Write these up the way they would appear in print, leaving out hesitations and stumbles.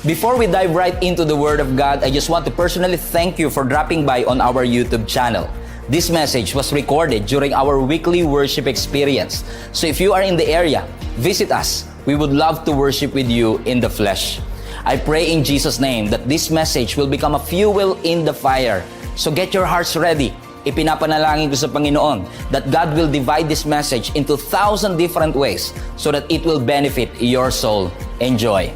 Before we dive right into the Word of God, I just want to personally thank you for dropping by on our YouTube channel. This message was recorded during our weekly worship experience. So if you are in the area, visit us. We would love to worship with you in the flesh. I pray in Jesus' name that this message will become a fuel in the fire. So get your hearts ready. Ipinapanalangin ko sa Panginoon that God will divide this message into 1,000 different ways so that it will benefit your soul. Enjoy.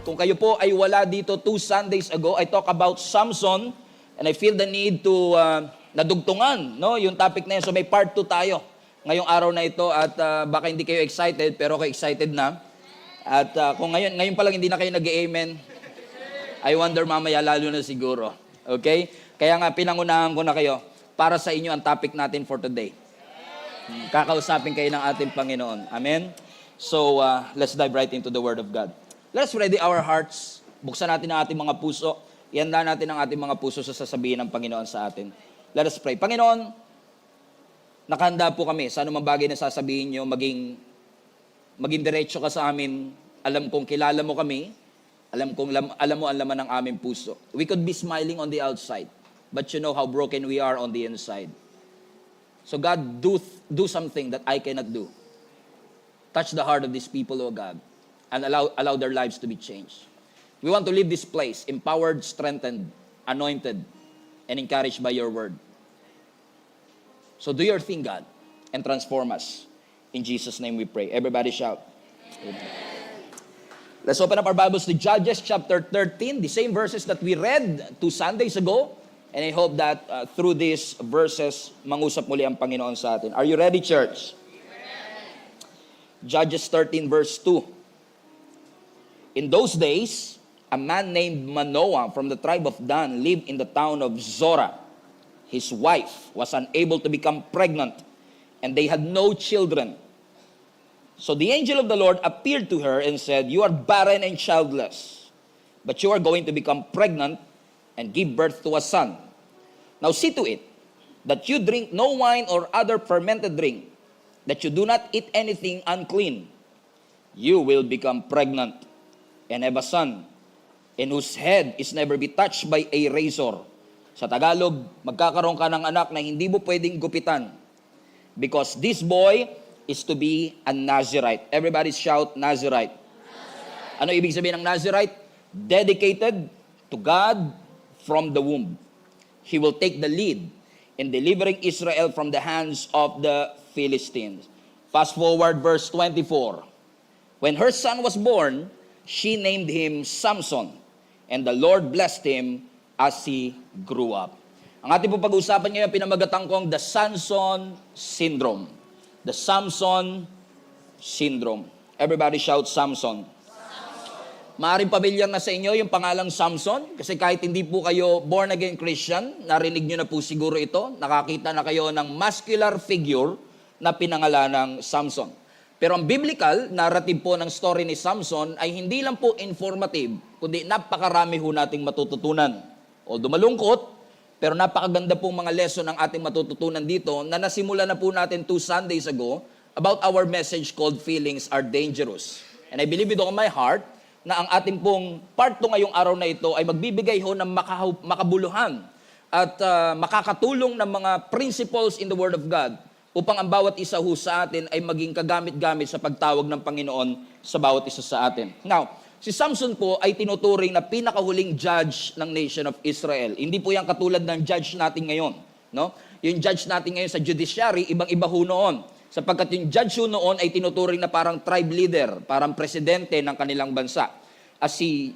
Kung kayo po ay wala dito 2 Sundays ago, I talk about Samson and I feel the need to nadugtungan yung topic na yun. So may part 2 tayo ngayong araw na ito at baka hindi kayo excited pero ako excited na. At kung ngayon pa lang hindi na kayo nag-amen, I wonder mamaya lalo na siguro. Okay? Kaya nga pinangunahan ko na kayo para sa inyo ang topic natin for today. Kakausapin kayo ng ating Panginoon. Amen? So let's dive right into the Word of God. Let's ready our hearts. Buksan natin ang ating mga puso. Ihanda natin ang ating mga puso sa sasabihin ng Panginoon sa atin. Let us pray. Panginoon, nakahanda po kami sa anumang bagay na sasabihin nyo, maging diretso ka sa amin. Alam kong kilala mo kami. Alam mo ang laman ng aming puso. We could be smiling on the outside, but you know how broken we are on the inside. So God, do something that I cannot do. Touch the heart of these people, O God, and allow their lives to be changed. We want to leave this place empowered, strengthened, anointed, and encouraged by your word. So do your thing, God, and transform us. In Jesus' name we pray. Everybody shout. Amen. Let's open up our Bibles to Judges chapter 13, the same verses that we read 2 Sundays ago. And I hope that through these verses, mangusap muli ang Panginoon sa atin. Are you ready, church? Amen. Judges 13 verse 2. In those days, a man named Manoah from the tribe of Dan lived in the town of Zorah. His wife was unable to become pregnant, and they had no children. So the angel of the Lord appeared to her and said, "You are barren and childless, but you are going to become pregnant and give birth to a son. Now see to it that you drink no wine or other fermented drink, that you do not eat anything unclean. You will become pregnant and have a son, in whose head is never be touched by a razor." Sa Tagalog, magkakaroon ka ng anak na hindi mo pwedeng gupitan. Because this boy is to be a Nazirite. Everybody shout, Nazirite. Nazirite. Ano ibig sabihin ng Nazirite? Dedicated to God from the womb. He will take the lead in delivering Israel from the hands of the Philistines. Fast forward verse 24. When her son was born, she named him Samson, and the Lord blessed him as he grew up. Ang ating pong pag-uusapan ngayon, pinamagatan kong the Samson Syndrome. The Samson Syndrome. Everybody shout Samson. Maaaring pamilyar na sa inyo yung pangalang Samson, kasi kahit hindi po kayo born-again Christian, narinig nyo na po siguro ito, nakakita na kayo ng muscular figure na pinangalan ng Samson. Pero ang biblical narrative po ng story ni Samson ay hindi lang po informative, kundi napakarami ho nating matututunan. Although malungkot, pero napakaganda po mga lesson ang ating matututunan dito na nasimula na po natin 2 Sundays ago about our message called Feelings Are Dangerous. And I believe with all my heart na ang ating pong part 2 ngayong araw na ito ay magbibigay ho ng makabuluhan at makakatulong ng mga principles in the Word of God upang ang bawat isa ho sa atin ay maging kagamit-gamit sa pagtawag ng Panginoon sa bawat isa sa atin. Now, si Samson po ay tinuturing na pinakahuling judge ng nation of Israel. Hindi po yan katulad ng judge natin ngayon. No? Yung judge natin ngayon sa judiciary, ibang-iba ho noon. Sapagkat yung judge ho noon ay tinuturing na parang tribe leader, parang presidente ng kanilang bansa. As si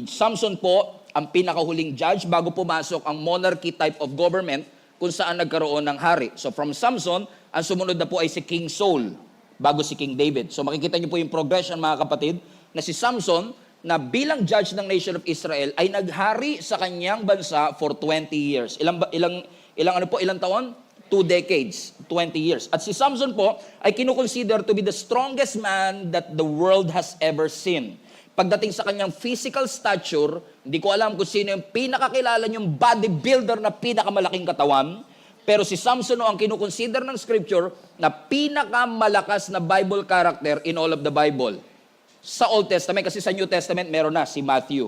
Samson po, ang pinakahuling judge bago pumasok ang monarchy type of government kung saan nagkaroon ng hari. So from Samson, ang sumunod na po ay si King Saul, bago si King David. So makikita niyo po yung progression mga kapatid, na si Samson, na bilang judge ng nation of Israel, ay naghari sa kanyang bansa for 20 years. Ilang taon? 2 decades, 20 years. At si Samson po ay kinukonsider to be the strongest man that the world has ever seen. Pagdating sa kanyang physical stature, hindi ko alam kung sino yung pinakakilala niyong bodybuilder na pinakamalaking katawan, pero si Samson ang kinukonsider ng scripture na pinakamalakas na Bible character in all of the Bible. sa Old Testament, kasi sa New Testament meron na si Matthew.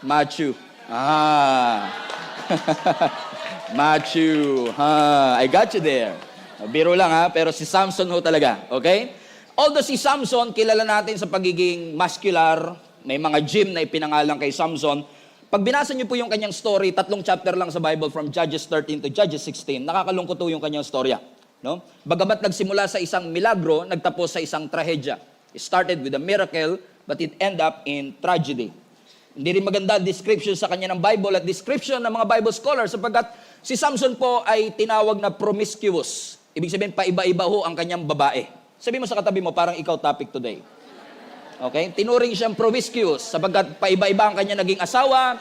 Matthew. Matthew. I got you there. Biro lang pero si Samson ho talaga. Okay? Although si Samson, kilala natin sa pagiging muscular, may mga gym na ipinangalan kay Samson. Pag binasa niyo po yung kanyang story, 3 chapter lang sa Bible from Judges 13 to Judges 16, nakakalungkot po yung kanyang storya. No? Bagamat nagsimula sa isang milagro, nagtapos sa isang trahedya. It started with a miracle, but it ended up in tragedy. Hindi rin maganda description sa kanya ng Bible at description ng mga Bible scholars sapagkat si Samson po ay tinawag na promiscuous. Ibig sabihin, paiba-iba ho ang kanyang babae. Sabi mo sa katabi mo, parang ikaw topic today. Okay? Tinuring siyang promiscuous sapagkat paiba-iba ang kanya naging asawa.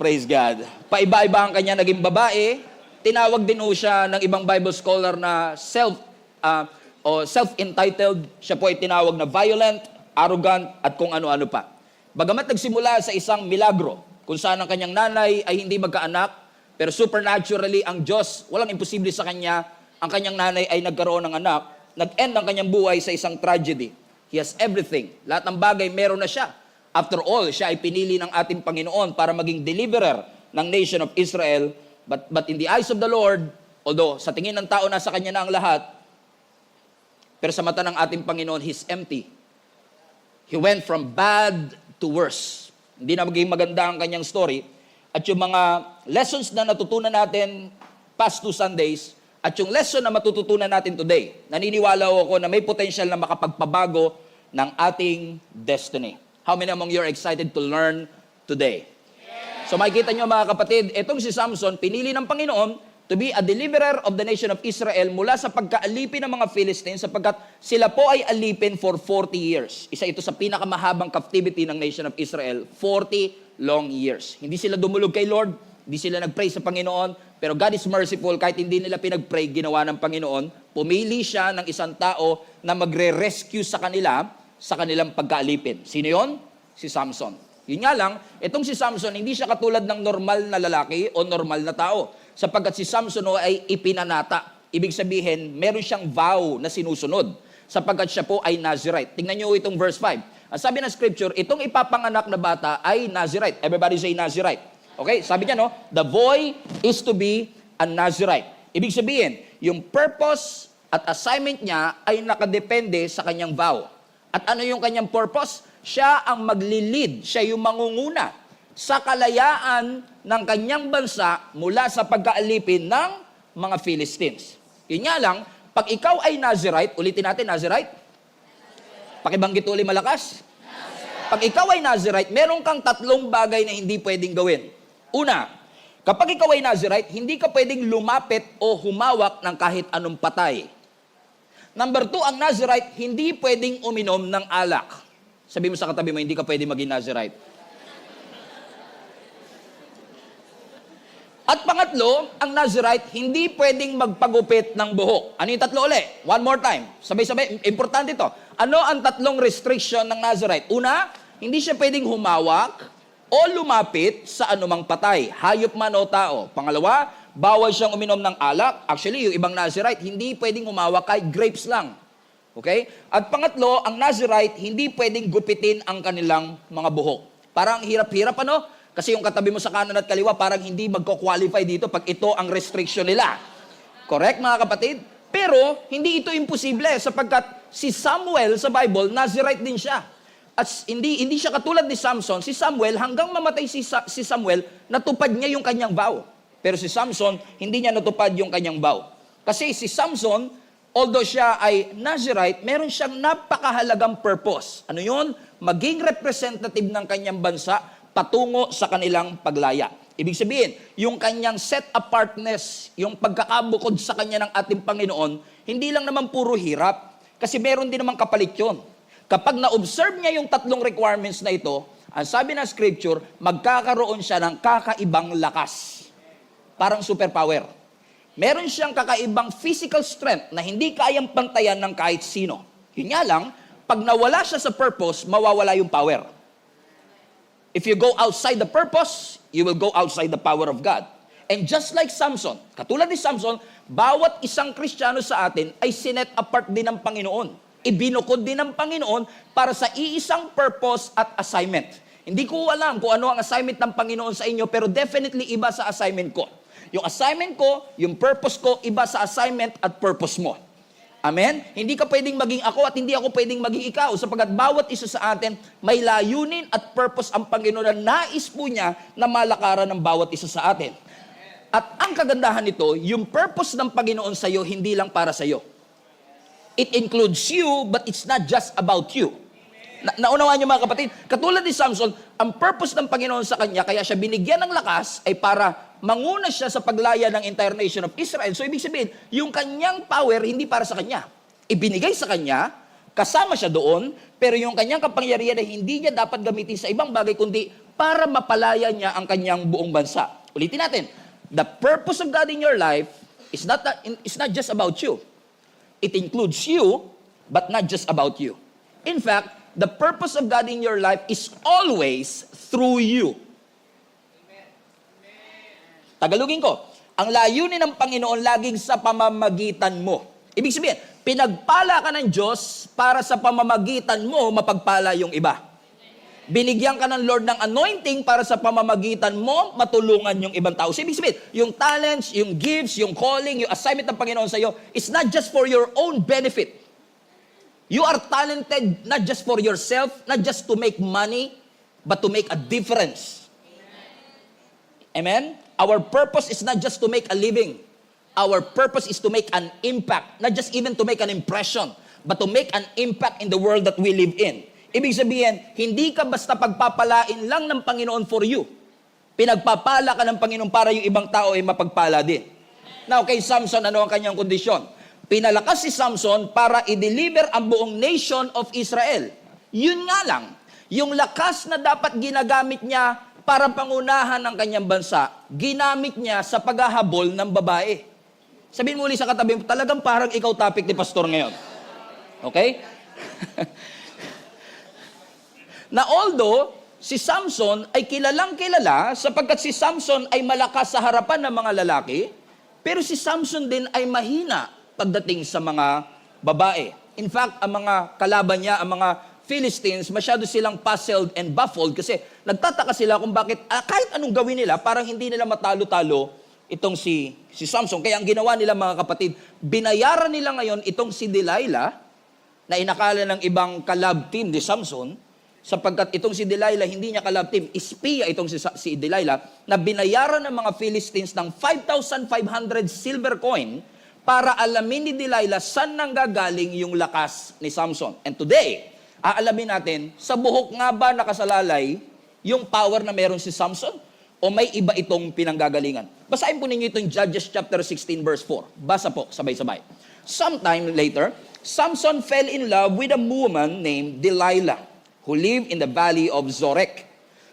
Praise God. Paiba-iba ang kanya naging babae. Tinawag din ho siya ng ibang Bible scholar na self-entitled. Siya po ay tinawag na violent, arrogant, at kung ano-ano pa. Bagamat nagsimula sa isang milagro, kung saan ang kanyang nanay ay hindi magkaanak, pero supernaturally ang Diyos, walang imposible sa kanya, ang kanyang nanay ay nagkaroon ng anak, nag-end ang kanyang buhay sa isang tragedy. He has everything. Lahat ng bagay meron na siya. After all, siya ay pinili ng ating Panginoon para maging deliverer ng nation of Israel. But in the eyes of the Lord, although sa tingin ng tao nasa kanya na ang lahat, pero sa mata ng ating Panginoon, He's empty. He went from bad to worse. Hindi na maging maganda ang kanyang story. At yung mga lessons na natutunan natin past 2 Sundays, at yung lesson na matututunan natin today, naniniwala ako na may potential na makapagpabago ng ating destiny. How many among you are excited to learn today? So makikita nyo mga kapatid, itong si Samson, pinili ng Panginoon to be a deliverer of the nation of Israel mula sa pagkaalipin ng mga Philistines sapagkat sila po ay alipin for 40 years. Isa ito sa pinakamahabang captivity ng nation of Israel, 40 long years. Hindi sila dumulog kay Lord, hindi sila nag-pray sa Panginoon, pero God is merciful, kahit hindi nila pinag-pray, ginawa ng Panginoon, pumili siya ng isang tao na magre-rescue sa kanila sa kanilang pagkaalipin. Sino yon? Si Samson. Yun nga lang, itong si Samson, hindi siya katulad ng normal na lalaki o normal na tao. Sapagkat si Samson ay ipinanata. Ibig sabihin, meron siyang vow na sinusunod. Sapagkat siya po ay Nazirite. Tingnan niyo itong verse 5. Ang sabi ng scripture, itong ipapanganak na bata ay Nazirite. Everybody say Nazirite. Okay, sabi niya the boy is to be a Nazirite. Ibig sabihin, yung purpose at assignment niya ay nakadepende sa kanyang vow. At ano yung kanyang purpose? Siya ang maglilid, siya yung mangunguna sa kalayaan ng kanyang bansa mula sa pagkaalipin ng mga Philistines. Yun nga lang, pag ikaw ay Nazirite, ulitin natin, Nazirite? Pakibanggit uli malakas. Pag ikaw ay Nazirite, meron kang 3 bagay na hindi pwedeng gawin. Una, kapag ikaw ay Nazirite, hindi ka pwedeng lumapit o humawak ng kahit anong patay. Number 2, ang Nazirite, hindi pwedeng uminom ng alak. Sabi mo sa katabi mo, hindi ka pwedeng maging Nazirite. At pangatlo, ang Nazirite, hindi pwedeng magpagupit ng buhok. Ano yung 3 uli? One more time. Sabay-sabay, importante ito. Ano ang 3 restriction ng Nazirite? Una, hindi siya pwedeng humawak o lumapit sa anumang patay, hayop man o tao. Pangalawa, bawal siyang uminom ng alak. Actually, yung ibang Nazirite, hindi pwedeng humawak kahit grapes lang. Okay? At pangatlo, ang Nazirite, hindi pwedeng gupitin ang kanilang mga buhok. Parang hirap-hirap, ano? Kasi yung katabi mo sa kanan at kaliwa, parang hindi magko-qualify dito pag ito ang restriction nila. Correct, mga kapatid? Pero, hindi ito imposible sapagkat si Samuel sa Bible, Nazirite din siya. At hindi siya katulad ni Samson. Si Samuel, hanggang mamatay si Samuel, natupad niya yung kanyang vow. Pero si Samson, hindi niya natupad yung kanyang vow. Kasi si Samson, although siya ay Nazirite, meron siyang napakahalagang purpose. Ano yun? Maging representative ng kanyang bansa patungo sa kanilang paglaya. Ibig sabihin, yung kanyang set apartness, yung pagkakabukod sa kanya ng ating Panginoon, hindi lang naman puro hirap, kasi meron din naman kapalit yun. Kapag na-observe niya yung 3 requirements na ito, ang sabi ng scripture, magkakaroon siya ng kakaibang lakas. Parang superpower. Meron siyang kakaibang physical strength na hindi kayang pantayan ng kahit sino. Yun nga lang, pag nawala siya sa purpose, mawawala yung power. If you go outside the purpose, you will go outside the power of God. And just like Samson, katulad ni Samson, bawat isang Kristiyano sa atin ay sinet apart din ng Panginoon. Ibinukod din ng Panginoon para sa iisang purpose at assignment. Hindi ko alam kung ano ang assignment ng Panginoon sa inyo, pero definitely iba sa assignment ko. Yung assignment ko, yung purpose ko, iba sa assignment at purpose mo. Amen? Hindi ka pwedeng maging ako at hindi ako pwedeng maging ikaw sapagkat bawat isa sa atin may layunin at purpose ang Panginoon na nais po niya na malakaran ng bawat isa sa atin. At ang kagandahan nito, yung purpose ng Panginoon sa iyo, hindi lang para sa iyo. It includes you, but it's not just about you. Naunawaan niyo mga kapatid, katulad ni Samson, ang purpose ng Panginoon sa kanya, kaya siya binigyan ng lakas, ay para manguna siya sa paglaya ng entire nation of Israel. So ibig sabihin, yung kanyang power, hindi para sa kanya. Ibinigay sa kanya, kasama siya doon, pero yung kanyang kapangyarihan ay hindi niya dapat gamitin sa ibang bagay, kundi para mapalaya niya ang kanyang buong bansa. Ulitin natin, the purpose of God in your life is not just about you. It includes you, but not just about you. In fact, the purpose of God in your life is always through you. Tagalogin ko, ang layunin ng Panginoon laging sa pamamagitan mo. Ibig sabihin, pinagpala ka ng Diyos para sa pamamagitan mo mapagpala yung iba. Binigyan ka ng Lord ng anointing para sa pamamagitan mo matulungan yung ibang tao. So, ibig sabihin, yung talents, yung gifts, yung calling, yung assignment ng Panginoon sa iyo, it's not just for your own benefit. You are talented not just for yourself, not just to make money, but to make a difference. Amen? Our purpose is not just to make a living. Our purpose is to make an impact. Not just even to make an impression, but to make an impact in the world that we live in. Ibig sabihin, hindi ka basta pagpapalain lang ng Panginoon for you. Pinagpapala ka ng Panginoon para yung ibang tao ay mapagpala din. Now, kay Samson, ano ang kanyang kondisyon? Pinalakas si Samson para i-deliver ang buong nation of Israel. Yun nga lang, yung lakas na dapat ginagamit niya para pangunahan ang kanyang bansa, ginamit niya sa paghahabol ng babae. Sabihin mo ulit sa katabi mo, talagang parang ikaw topic ni Pastor ngayon. Okay? Na although, si Samson ay kilalang kilala sapagkat si Samson ay malakas sa harapan ng mga lalaki, pero si Samson din ay mahina pagdating sa mga babae. In fact, ang mga kalaban niya, ang mga Philistines, masyado silang puzzled and baffled kasi nagtataka sila kung bakit kahit anong gawin nila, parang hindi nila matalo-talo itong si Samson. Kaya ang ginawa nila mga kapatid, binayaran nila ngayon itong si Delilah na inakala ng ibang kalab team ni Samson, sapagkat itong si Delilah, hindi niya kalab team, espiya itong si Delilah, na binayaran ng mga Philistines ng 5,500 silver coin para alamin ni Delilah saan nanggagaling yung lakas ni Samson. And today, aalamin natin, sa buhok nga ba nakasalalay yung power na meron si Samson? O may iba itong pinanggagalingan? Basahin po ninyo itong Judges chapter 16 verse 4. Basa po, sabay-sabay. Sometime later, Samson fell in love with a woman named Delilah, who lived in the valley of Zorek.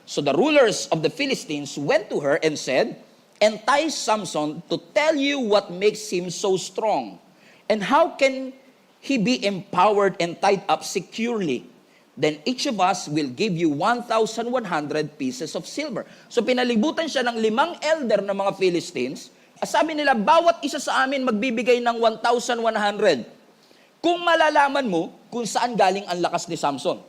So the rulers of the Philistines went to her and said, "Entice Samson to tell you what makes him so strong, and how can he be empowered and tied up securely? Then each of us will give you 1,100 pieces of silver." So pinalibutan siya ng 5 elder ng mga Philistines. Sabi nila, bawat isa sa amin magbibigay ng 1,100. Kung malalaman mo kung saan galing ang lakas ni Samson.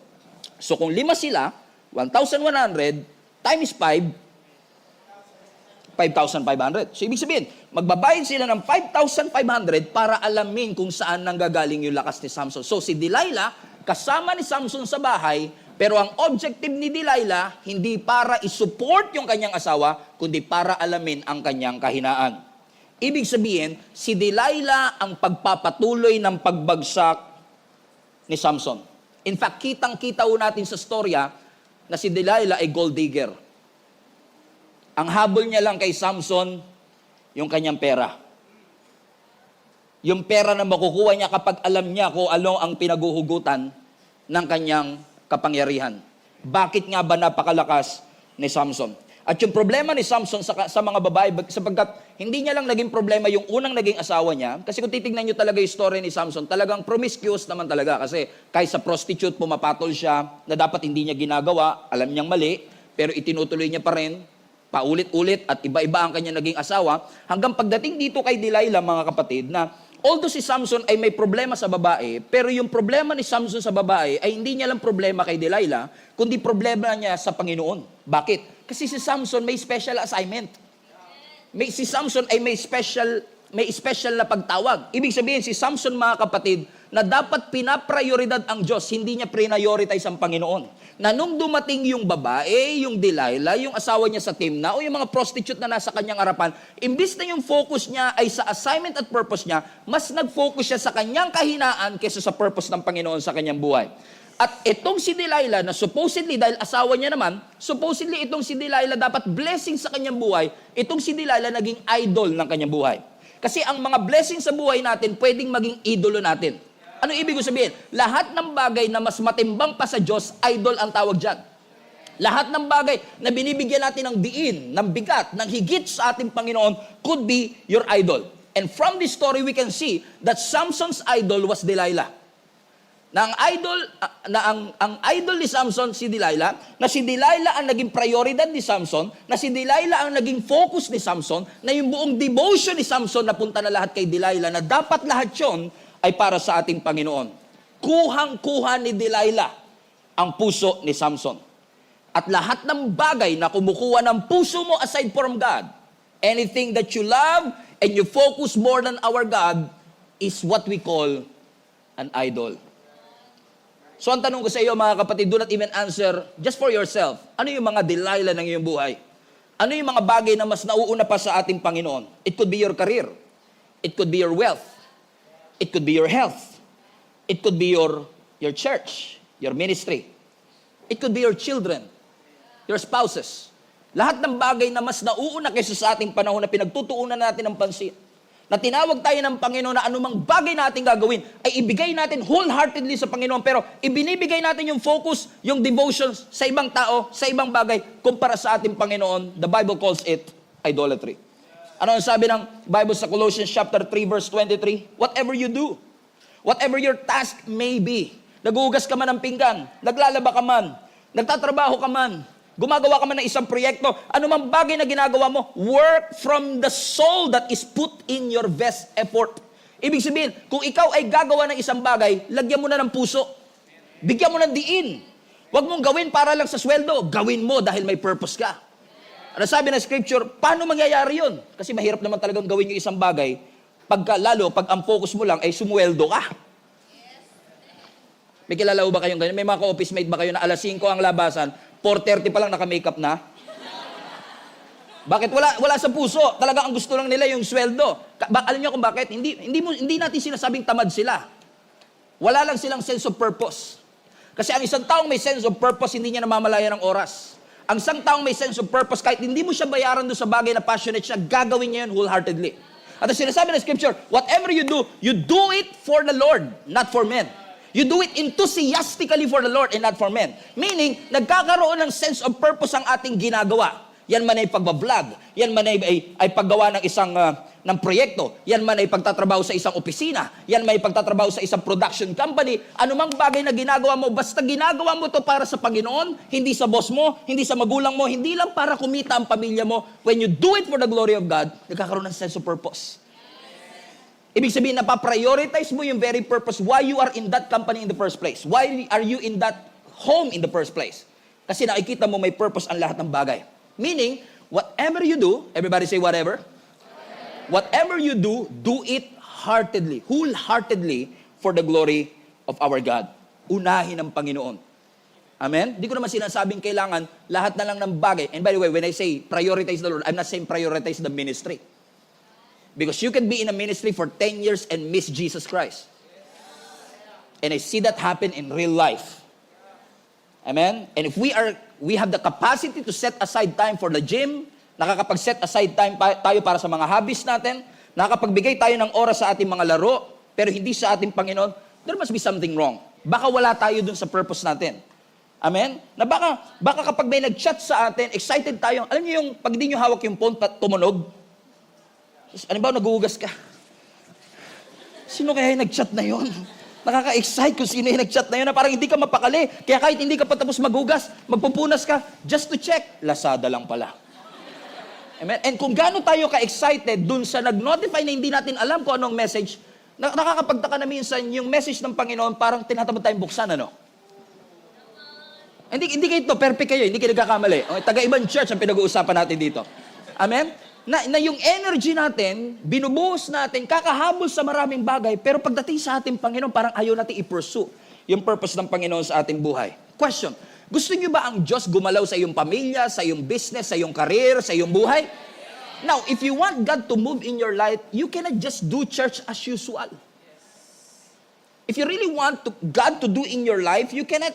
So kung 5 sila, 1,100 times 5, 5,500. So ibig sabihin, magbabayad sila ng 5,500 para alamin kung saan nanggagaling yung lakas ni Samson. So si Delilah, kasama ni Samson sa bahay, pero ang objective ni Delilah, hindi para isupport yung kanyang asawa, kundi para alamin ang kanyang kahinaan. Ibig sabihin, si Delilah ang pagpapatuloy ng pagbagsak ni Samson. In fact, kitang-kita natin sa storya na si Delilah ay gold digger. Ang habol niya lang kay Samson, yung kanyang pera. Yung pera na makukuha niya kapag alam niya kung ano ang pinaguhugutan ng kanyang kapangyarihan. Bakit nga ba napakalakas ni Samson? At yung problema ni Samson sa mga babae, sapagkat hindi niya lang naging problema yung unang naging asawa niya, kasi kung titignan niyo talaga yung story ni Samson, talagang promiscuous naman talaga, kasi kahit sa prostitute, pumapatol siya, na dapat hindi niya ginagawa, alam niyang mali, pero itinutuloy niya pa rin, paulit-ulit at iba-iba ang kanya naging asawa, hanggang pagdating dito kay Delilah, mga kapatid, na although si Samson ay may problema sa babae, pero yung problema ni Samson sa babae ay hindi niya lang problema kay Delilah, kundi problema niya sa Panginoon. Bakit? Kasi si Samson may special assignment. Si Samson ay may special na pagtawag. Ibig sabihin, si Samson, mga kapatid, na dapat pinaprioridad ang Diyos, hindi niya prioritize ang Panginoon. Na nung dumating yung babae, yung Delilah, yung asawa niya sa Timna, o yung mga prostitute na nasa kanyang harapan, imbis na yung focus niya ay sa assignment at purpose niya, mas nag-focus siya sa kanyang kahinaan kaysa sa purpose ng Panginoon sa kanyang buhay. At itong si Delilah, na supposedly, dahil asawa niya naman, supposedly itong si Delilah dapat blessing sa kanyang buhay, itong si Delilah naging idol ng kanyang buhay. Kasi ang mga blessing sa buhay natin, pwedeng maging idolo natin. Ano ibig ko sabihin? Lahat ng bagay na mas matimbang pa sa Diyos, idol ang tawag dyan. Lahat ng bagay na binibigyan natin ng diin, ng bigat, ng higit sa ating Panginoon, could be your idol. And from this story, we can see that Samson's idol was Delilah. Ang idol ni Samson si Delilah, na si Delilah ang naging prioridad ni Samson, na si Delilah ang naging focus ni Samson, na yung buong devotion ni Samson napunta na lahat kay Delilah, na dapat lahat yon ay para sa ating Panginoon. Kuhang-kuha ni Delilah ang puso ni Samson. At lahat ng bagay na kumukuha ng puso mo aside from God, anything that you love and you focus more than our God, is what we call an idol. So ang tanong ko sa iyo, mga kapatid, do not even answer just for yourself. Ano yung mga Delilah ng iyong buhay? Ano yung mga bagay na mas nauuna pa sa ating Panginoon? It could be your career. It could be your wealth. It could be your health. It could be your church, your ministry. It could be your children, your spouses. Lahat ng bagay na mas nauuna kaysa sa ating panahon na pinagtutuunan natin ng pansin. Na tinawag tayo ng Panginoon na anumang bagay natin gagawin, ay ibigay natin wholeheartedly sa Panginoon, pero ibinibigay natin yung focus, yung devotions sa ibang tao, sa ibang bagay, kumpara sa ating Panginoon. The Bible calls it idolatry. Ano ang sabi ng Bible sa Colossians chapter 3 verse 23? Whatever you do, whatever your task may be, naguhugas ka man ng pinggan, naglalaba ka man, nagtatrabaho ka man, gumagawa ka man ng isang proyekto, anumang bagay na ginagawa mo, work from the soul that is put in your best effort. Ibig sabihin, kung ikaw ay gagawa ng isang bagay, lagyan mo na ng puso. Bigyan mo ng diin. Huwag mong gawin para lang sa sweldo. Gawin mo dahil may purpose ka. Ano sabi ng scripture, paano mangyayari yun? Kasi mahirap naman talagang gawin yung isang bagay, lalo pag ang focus mo lang ay sumweldo ka. May kilala ba kayong ganyan? May mga ka-office mate ba kayo na alas 5 ang labasan, 4:30 pa lang naka-makeup na? Bakit? Wala sa puso. Talaga ang gusto lang nila yung sweldo. Alam niyo kung bakit? Hindi natin sinasabing tamad sila. Wala lang silang sense of purpose. Kasi ang isang taong may sense of purpose, hindi niya namamalaya ng oras. Ang isang taong may sense of purpose, kahit hindi mo siya bayaran doon sa bagay na passionate siya, gagawin niya yun wholeheartedly. At ang sinasabi ng scripture, whatever you do it for the Lord, not for men. You do it enthusiastically for the Lord and not for men. Meaning, nagkakaroon ng sense of purpose ang ating ginagawa. Yan man ay pagbablog, yan man ay paggawa ng isang ng proyekto, yan man ay pagtatrabaho sa isang opisina, yan man ay pagtatrabaho sa isang production company, anumang bagay na ginagawa mo, basta ginagawa mo to para sa Panginoon, hindi sa boss mo, hindi sa magulang mo, hindi lang para kumita ang pamilya mo. When you do it for the glory of God, nagkakaroon ng sense of purpose. Ibig sabihin, napaprioritize mo yung very purpose why you are in that company in the first place. Why are you in that home in the first place? Kasi nakikita mo may purpose ang lahat ng bagay. Meaning, whatever you do, everybody say whatever. Whatever you do it heartedly, wholeheartedly for the glory of our God. Unahin ng Panginoon. Amen? Di ko naman sinasabing kailangan lahat na lang ng bagay. And by the way, when I say prioritize the Lord, I'm not saying prioritize the ministry. Because you can be in a ministry for 10 years and miss Jesus Christ. And I see that happen in real life. Amen? And if we have the capacity to set aside time for the gym, nakakapag-set aside time tayo para sa mga hobbies natin, nakakapagbigay tayo ng oras sa ating mga laro, pero hindi sa ating Panginoon, there must be something wrong. Baka wala tayo dun sa purpose natin. Amen? Na baka kapag may nag-chat sa atin, excited tayo. Alam niyo yung, pag di nyo hawak yung phone, tumunog, ano ba, naguhugas ka? Sino kaya yung nag-chat na yon? Nakaka-excite kung sino yung nag-chat na yun na parang hindi ka mapakali. Kaya kahit hindi ka pa tapos maghugas, magpupunas ka, just to check, Lazada lang pala. Amen? And kung gaano tayo ka-excited dun sa nag-notify na hindi natin alam kung anong message, nakakapagtaka na minsan yung message ng Panginoon parang tinatamad tayong buksan, ano? Hindi kayo ito, perfect kayo, hindi kayo nagkakamali. Okay, taga-ibang church ang pinag-uusapan natin dito. Amen? Na yung energy natin, binubuhos natin, kakahabol sa maraming bagay, pero pagdating sa ating Panginoon, parang ayaw natin i-pursue yung purpose ng Panginoon sa ating buhay. Question, gusto niyo ba ang Diyos gumalaw sa iyong pamilya, sa iyong business, sa iyong career, sa iyong buhay? Now, if you want God to move in your life, you cannot just do church as usual. If you really want God to do in your life, you cannot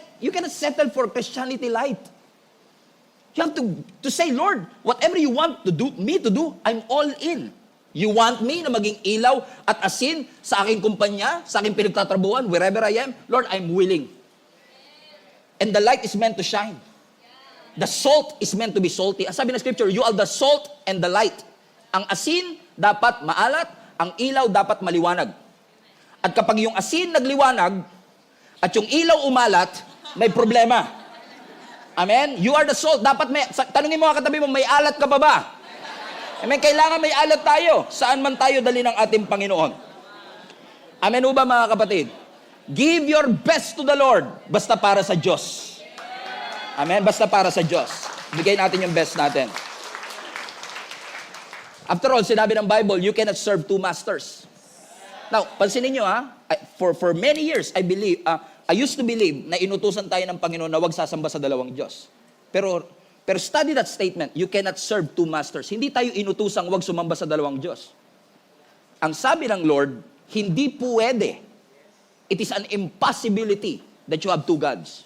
settle for Christianity light. You have to say, Lord, whatever you want me to do, I'm all in. You want me na maging ilaw at asin sa aking kumpanya, sa aking pinagtatrabuhan, wherever I am, Lord, I'm willing. And the light is meant to shine. The salt is meant to be salty. Ang sabi ng scripture, you are the salt and the light. Ang asin dapat maalat, ang ilaw dapat maliwanag. At kapag yung asin nagliwanag at yung ilaw umalat, may problema. Amen? You are the salt. Dapat tanungin mo katabi mo, may alat ka pa ba? Amen? Kailangan may alat tayo. Saan man tayo dali ng ating Panginoon. Amen o ba mga kapatid? Give your best to the Lord. Basta para sa Diyos. Amen? Basta para sa Diyos. Bigay natin yung best natin. After all, sinabi ng Bible, you cannot serve two masters. Now, pansinin nyo for many years, I used to believe na inutusan tayo ng Panginoon na huwag sasamba sa dalawang Diyos. Pero study that statement, you cannot serve two masters. Hindi tayo inutusang huwag sumamba sa dalawang Diyos. Ang sabi ng Lord, hindi pwede. It is an impossibility that you have two gods.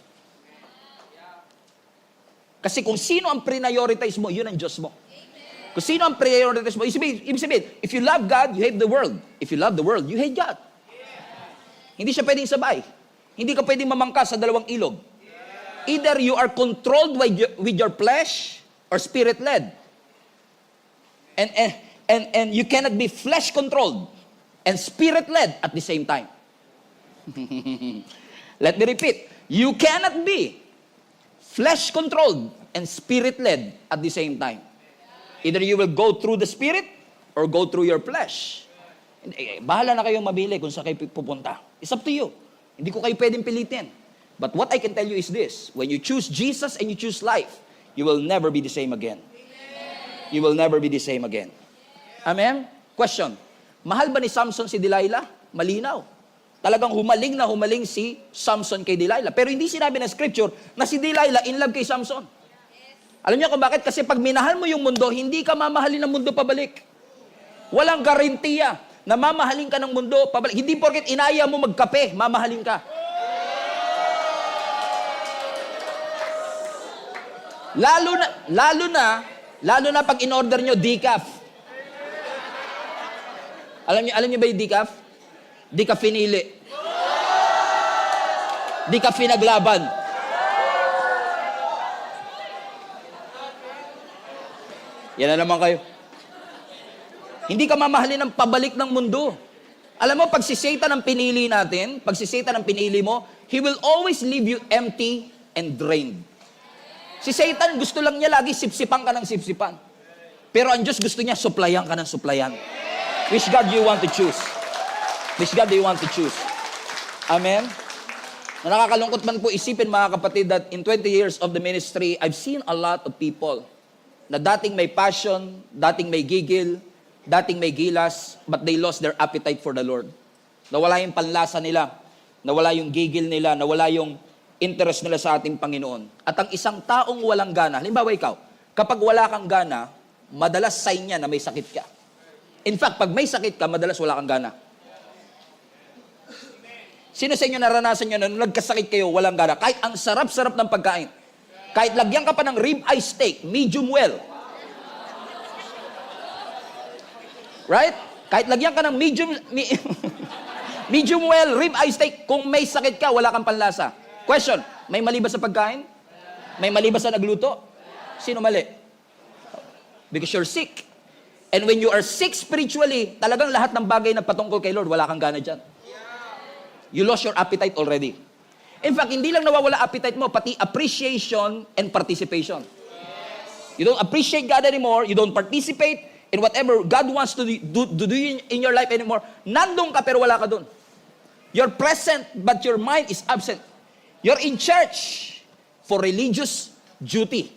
Kasi kung sino ang prioritize mo, yun ang Diyos mo. Kung sino ang prioritize mo, ibig sabihin, if you love God, you hate the world. If you love the world, you hate God. Hindi siya pwedeng sabay. Hindi ka pwedeng mamangka sa dalawang ilog. Either you are controlled with your flesh or spirit-led. And you cannot be flesh-controlled and spirit-led at the same time. Let me repeat. You cannot be flesh-controlled and spirit-led at the same time. Either you will go through the spirit or go through your flesh. Bahala na kayong mabili kung saan kayo pupunta. It's up to you. Hindi ko kayo pwedeng pilitin. But what I can tell you is this. When you choose Jesus and you choose life, you will never be the same again. You will never be the same again. Amen? Question. Mahal ba ni Samson si Delilah? Malinaw. Talagang humaling si Samson kay Delilah. Pero hindi sinabi ng scripture na si Delilah in love kay Samson. Alam niyo kung bakit? Kasi pag minahal mo yung mundo, hindi ka mamahalin ng mundo pabalik. Walang garantiya na mamahalin ka ng mundo pabalik. Hindi porket inaya mo magkape, mamahalin ka. Lalo na pag in-order nyo decaf. Alam niyo ba yung decaf? Di ka finili. Di ka pinaglaban. Yan na naman kayo. Hindi ka mamahalin ng pabalik ng mundo. Alam mo, pag si Satan ang pinili natin, pag si Satan ang pinili mo, he will always leave you empty and drained. Si Satan, gusto lang niya lagi sipsipan ka ng sipsipan. Pero ang Diyos gusto niya, suplayan ka ng suplayan. Which God do you want to choose? Which God do you want to choose? Amen? Na nakakalungkot man po isipin mga kapatid that in 20 years of the ministry, I've seen a lot of people na dating may passion, dating may gigil, dating may gilas, but they lost their appetite for the Lord. Nawala yung panlasa nila, nawala yung gigil nila, nawala yung interest nila sa ating Panginoon. At ang isang taong walang gana, halimbawa ikaw, kapag wala kang gana, madalas sign niya na may sakit ka. In fact, pag may sakit ka, madalas wala kang gana. Sino sa inyo naranasan nyo na nung nagkasakit kayo, walang gana? Kahit ang sarap-sarap ng pagkain. Kahit lagyan ka pa ng rib-eye steak, medium well. Right? Kahit lagyan ka ng medium well, rib-eye steak, kung may sakit ka, wala kang panlasa. Question, may mali ba sa pagkain? May mali ba sa nagluto? Sino mali? Because you're sick. And when you are sick spiritually, talagang lahat ng bagay na patungkol kay Lord, wala kang gana dyan. You lost your appetite already. In fact, hindi lang nawawala appetite mo, pati appreciation and participation. You don't appreciate God anymore. You don't participate in whatever God wants to do in your life anymore. Nandun ka pero wala ka dun. You're present but your mind is absent. You're in church for religious duty.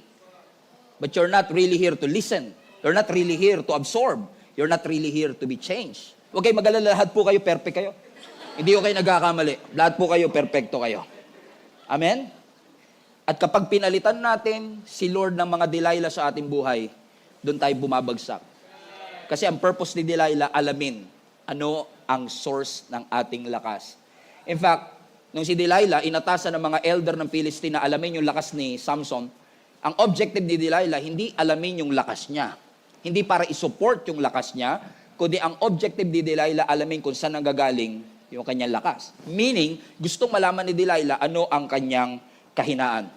But you're not really here to listen. You're not really here to absorb. You're not really here to be changed. Huwag kayo mag-alala, lahat po kayo, perfect kayo. Hindi ko kayo nagkakamali. Lahat po kayo, perfecto kayo. Amen? At kapag pinalitan natin si Lord ng mga Delilah sa ating buhay, doon tayo bumabagsak. Kasi ang purpose ni Delilah, alamin ano ang source ng ating lakas. In fact, nung si Delilah, inatasan ng mga elder ng Philistine na alamin yung lakas ni Samson, ang objective ni Delilah, hindi alamin yung lakas niya. Hindi para isupport yung lakas niya, kundi ang objective ni Delilah, alamin kung saan nanggagaling yung kanyang lakas. Meaning, gustong malaman ni Delilah ano ang kanyang kahinaan.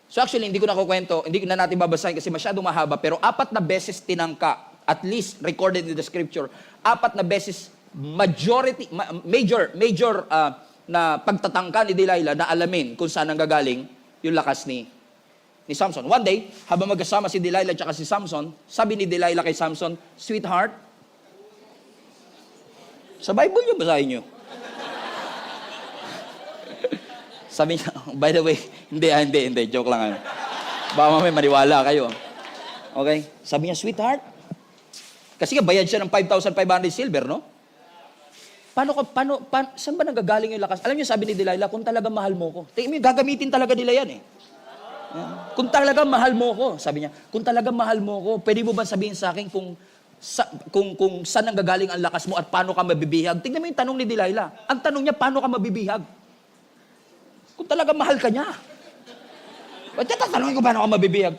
So actually, hindi ko na kukwento, hindi ko na natin babasahin kasi masyadong mahaba, pero 4 na beses tinangka, at least recorded in the scripture, 4 na beses major na pagtatangka ni Delilah na alamin kung saan nanggagaling yung lakas ni Samson. One day, habang magkasama si Delilah at si Samson, sabi ni Delilah kay Samson, "Sweetheart," sa Bible yung basahin nyo. Sabi niya, by the way, hindi, joke lang. Baka mamaya maniwala kayo. Okay? Sabi niya, "Sweetheart," kasi nga bayad siya ng 5,500 silver, no? Saan ba nanggagaling yung lakas? Alam niyo, sabi ni Delilah, kung talaga mahal mo ko. Tingin mo, gagamitin talaga nila yan eh. Kung talaga mahal mo ko, sabi niya, kung talaga mahal mo ko, pwede mo ba sabihin sa akin kung saan nanggagaling ang lakas mo at paano ka mabibihag? Tingnan mo yung tanong ni Delilah. Ang tanong niya, paano ka mabibihag? Kung talaga mahal ka niya. Ba't tatanungin ko paano ka mabibihag?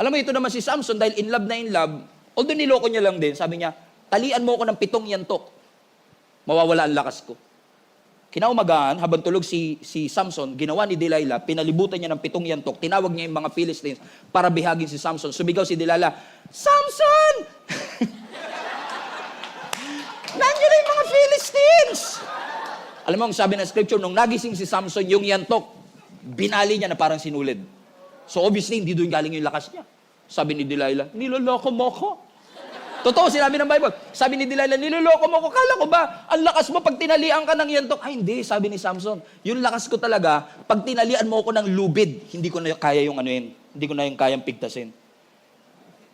Alam mo, ito naman si Samson, dahil in love, although niloko niya lang din, sabi niya, talian mo ako ng 7 yantok. Mawawala ang lakas ko. Kinaumagahan, habang tulog si Samson, ginawa ni Delilah, pinalibutan niya ng 7 yantok, tinawag niya yung mga Philistines para bihagin si Samson. Sumigaw si Delilah, "Samson! Nandiyan na yung mga Philistines!" Alam mo, ang sabi ng scripture, nung nagising si Samson, yung yantok, binali niya na parang sinulid. So obviously, hindi doon galing yung lakas niya. Sabi ni Delilah, "Niloloko mo ko." Totoo, sinabi ng Bible. Sabi ni Delilah, "Niloloko mo ko. Kala ko ba, ang lakas mo pag tinalian ka ng yantok?" Ay, hindi, sabi ni Samson. Yung lakas ko talaga, pag tinalian mo ko ng lubid, hindi ko na kaya yung hindi ko na yung kayang pigtasin.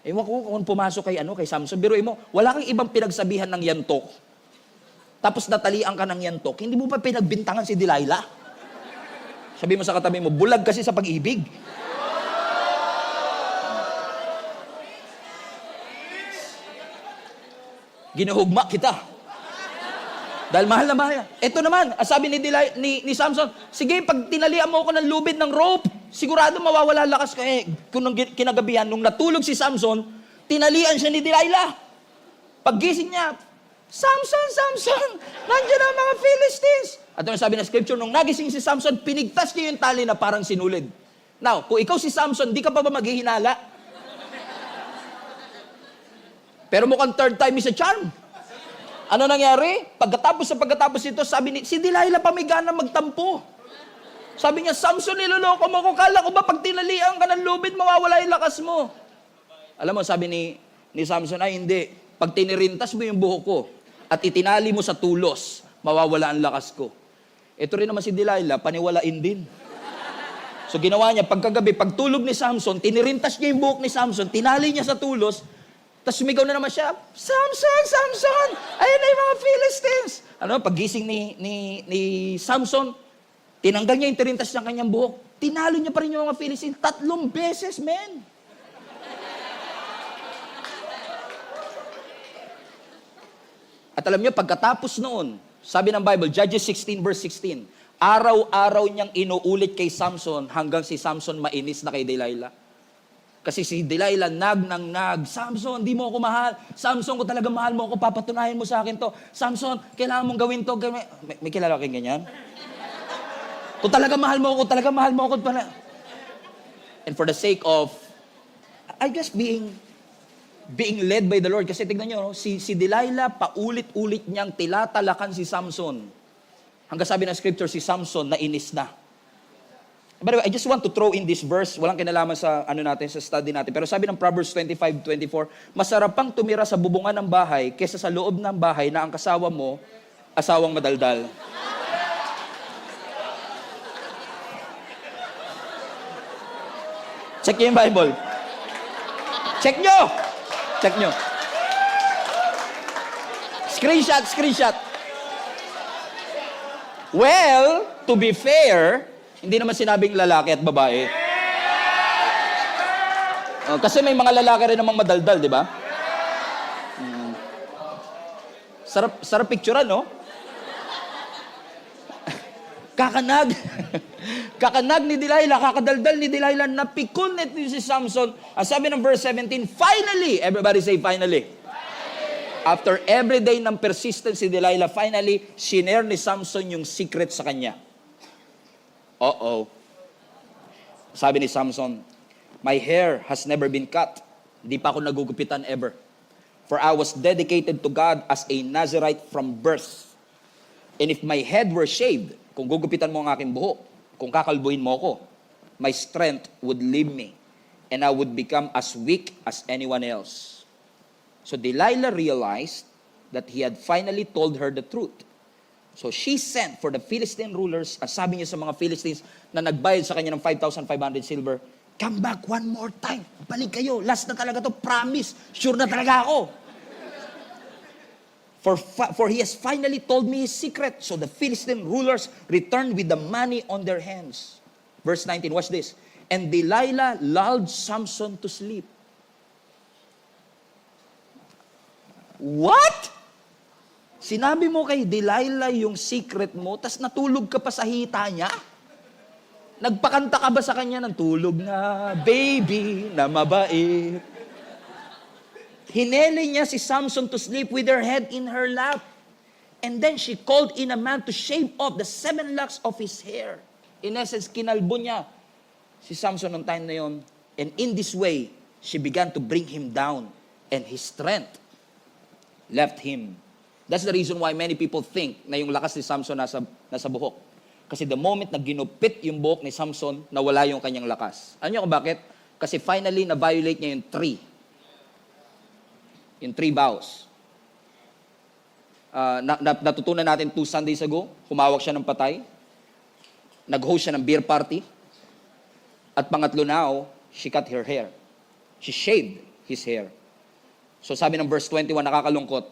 Ewan ko kung pumasok kay Samson. Biruin mo, wala kang ibang pinagsabihan ng yantok. Tapos natalian ka ng yantok, hindi mo pa pinagbintangan si Delilah. Sabi mo sa katabi mo, bulag kasi sa pag-ibig. Ginuhugma kita. Dahil mahal na mahal. Ito naman, sabi ni Samson, "Sige, pag tinalian mo ako ng lubid ng rope, sigurado mawawala lakas ko." Kung kinagabihan, nung natulog si Samson, tinalian siya ni Delilah. Paggising niya, Samson, nandiyan ang mga Philistines." At ano sabi ng scripture, nung nagising si Samson, pinigtas niya yung tali na parang sinulid. Now, kung ikaw si Samson, di ka pa ba maghihinala? Pero mukhang third time is a charm. Ano nangyari? Pagkatapos ito, si Delilah pa may gana magtampo. Sabi niya, "Samson, niloloko mo ko. Kala ko ba pag tinalian ka ng lubid, mawawala yung lakas mo?" Alam mo, sabi ni Samson, "Ay, hindi. Pag tinirintas mo yung buhok ko at itinali mo sa tulos, mawawala ang lakas ko." Ito rin naman si Delilah, paniwalain din. So ginawa niya, pagkagabi, pagtulog ni Samson, tinirintas niya yung buhok ni Samson, tinali niya sa tulos, tapos sumigaw na naman siya, Samson! Ayun na yung mga Philistines!" Ano, paggising ni Samson, tinanggal niya yung tirintas ng kanyang buhok, tinalo niya pa rin yung mga Philistines 3 beses, men. At alam niyo, pagkatapos noon, sabi ng Bible, Judges 16 verse 16, araw-araw niyang inuulit kay Samson hanggang si Samson mainis na kay Delilah. Kasi si Delilah nag, "Samson, di mo ako mahal. Samson, kung talaga mahal mo ako, papatunayan mo sa akin to. Samson, kailangan mong gawin to." May kilala kayong ganyan? Kung talaga mahal mo ako. And for the sake of, I guess, being led by the Lord. Kasi tignan nyo, si Delilah, paulit-ulit niyang tilatalakan si Samson. Hanggang sabi ng scripture, si Samson nainis na. By the way, I just want to throw in this verse. Walang kinalaman sa ano natin, sa study natin. Pero sabi ng Proverbs 25:24, masarap pang tumira sa bubungan ng bahay kaysa sa loob ng bahay na ang kasawa mo, asawang madaldal. Check niyo yung Bible. Check nyo! Check nyo. Screenshot. Well, to be fair, hindi naman sinabing lalaki at babae. Kasi may mga lalaki rin namang madaldal, di ba? Sarap picturean, no? Kakanag. Kakanag ni Delilah, kakadaldal ni Delilah, napikon ni si Samson. Ang sabi ng verse 17, finally, everybody say finally. After every day ng persistence si Delilah, finally, shinare ni Samson yung secret sa kanya. Sabi ni Samson, my hair has never been cut. Hindi pa ako nagugupitan ever. For I was dedicated to God as a Nazirite from birth. And if my head were shaved, kung gugupitan mo ang aking buhok, kung kakalbuhin mo ako, my strength would leave me, and I would become as weak as anyone else. So Delilah realized that he had finally told her the truth. So she sent for the Philistine rulers, at sabi niya sa mga Philistines na nagbayad sa kanya ng 5,500 silver, come back one more time. Balik kayo. Last na talaga to. Promise. Sure na talaga ako. For he has finally told me his secret. So the Philistine rulers returned with the money on their hands. Verse 19, watch this. And Delilah lulled Samson to sleep. What? Sinabi mo kay Delilah yung secret mo, tas natulog ka pa sa hita niya? Nagpakanta ka ba sa kanya ng tulog na, baby, na mabait? Hinele niya si Samson to sleep with her head in her lap. And then she called in a man to shave off the 7 locks of his hair. In essence, kinalbo niya si Samson noong time na yon. And in this way, she began to bring him down. And his strength left him. That's the reason why many people think na yung lakas ni Samson nasa buhok. Kasi the moment na ginupit yung buhok ni Samson, nawala yung kanyang lakas. Ano niyo kung bakit? Kasi finally, na-violate niya yung 3. Yung 3 vows. Natutunan natin 2 Sundays ago, humawak siya ng patay. Nag-host siya ng beer party. At pangatlo now, she cut her hair. She shaved his hair. So sabi ng verse 21, nakakalungkot.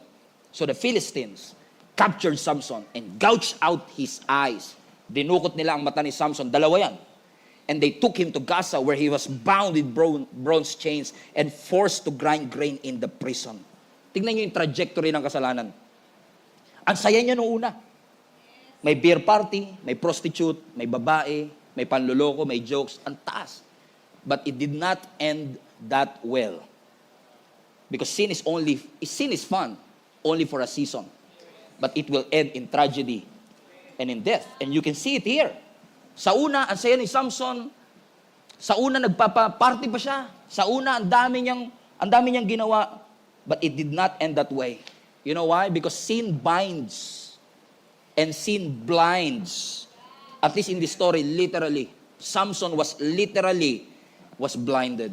So the Philistines captured Samson and gouged out his eyes. Dinukot nila ang mata ni Samson. 2 yan. And they took him to Gaza where he was bound with bronze chains and forced to grind grain in the prison. Tingnan niyo yung trajectory ng kasalanan. Ang saya niya noong una. May beer party, may prostitute, may babae, may panluloko, may jokes. Ang taas. But it did not end that well. Because sin is fun only for a season. But it will end in tragedy and in death. And you can see it here. Sa una, ang saya ni Samson. Sa una, nagpapa-party pa siya. Sa una, ang dami niyang ginawa. But it did not end that way. You know why? Because sin binds and sin blinds. At least in this story, literally. Samson was blinded.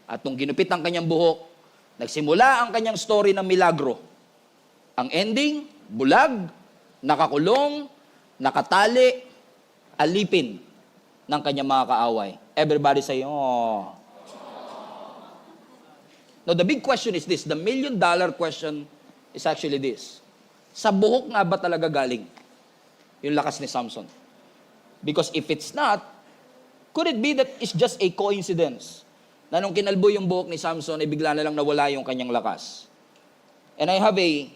At nung ginupit ang kanyang buhok, nagsimula ang kanyang story ng milagro. Ang ending, bulag, nakakulong, nakatali, alipin ng kanyang mga kaaway. Everybody say, oh. Now, the big question is this. The $1 million question is actually this. Sa buhok nga ba talaga galing yung lakas ni Samson? Because if it's not, could it be that it's just a coincidence na nung kinalbo yung buhok ni Samson, ay bigla na lang nawala yung kanyang lakas? And I have a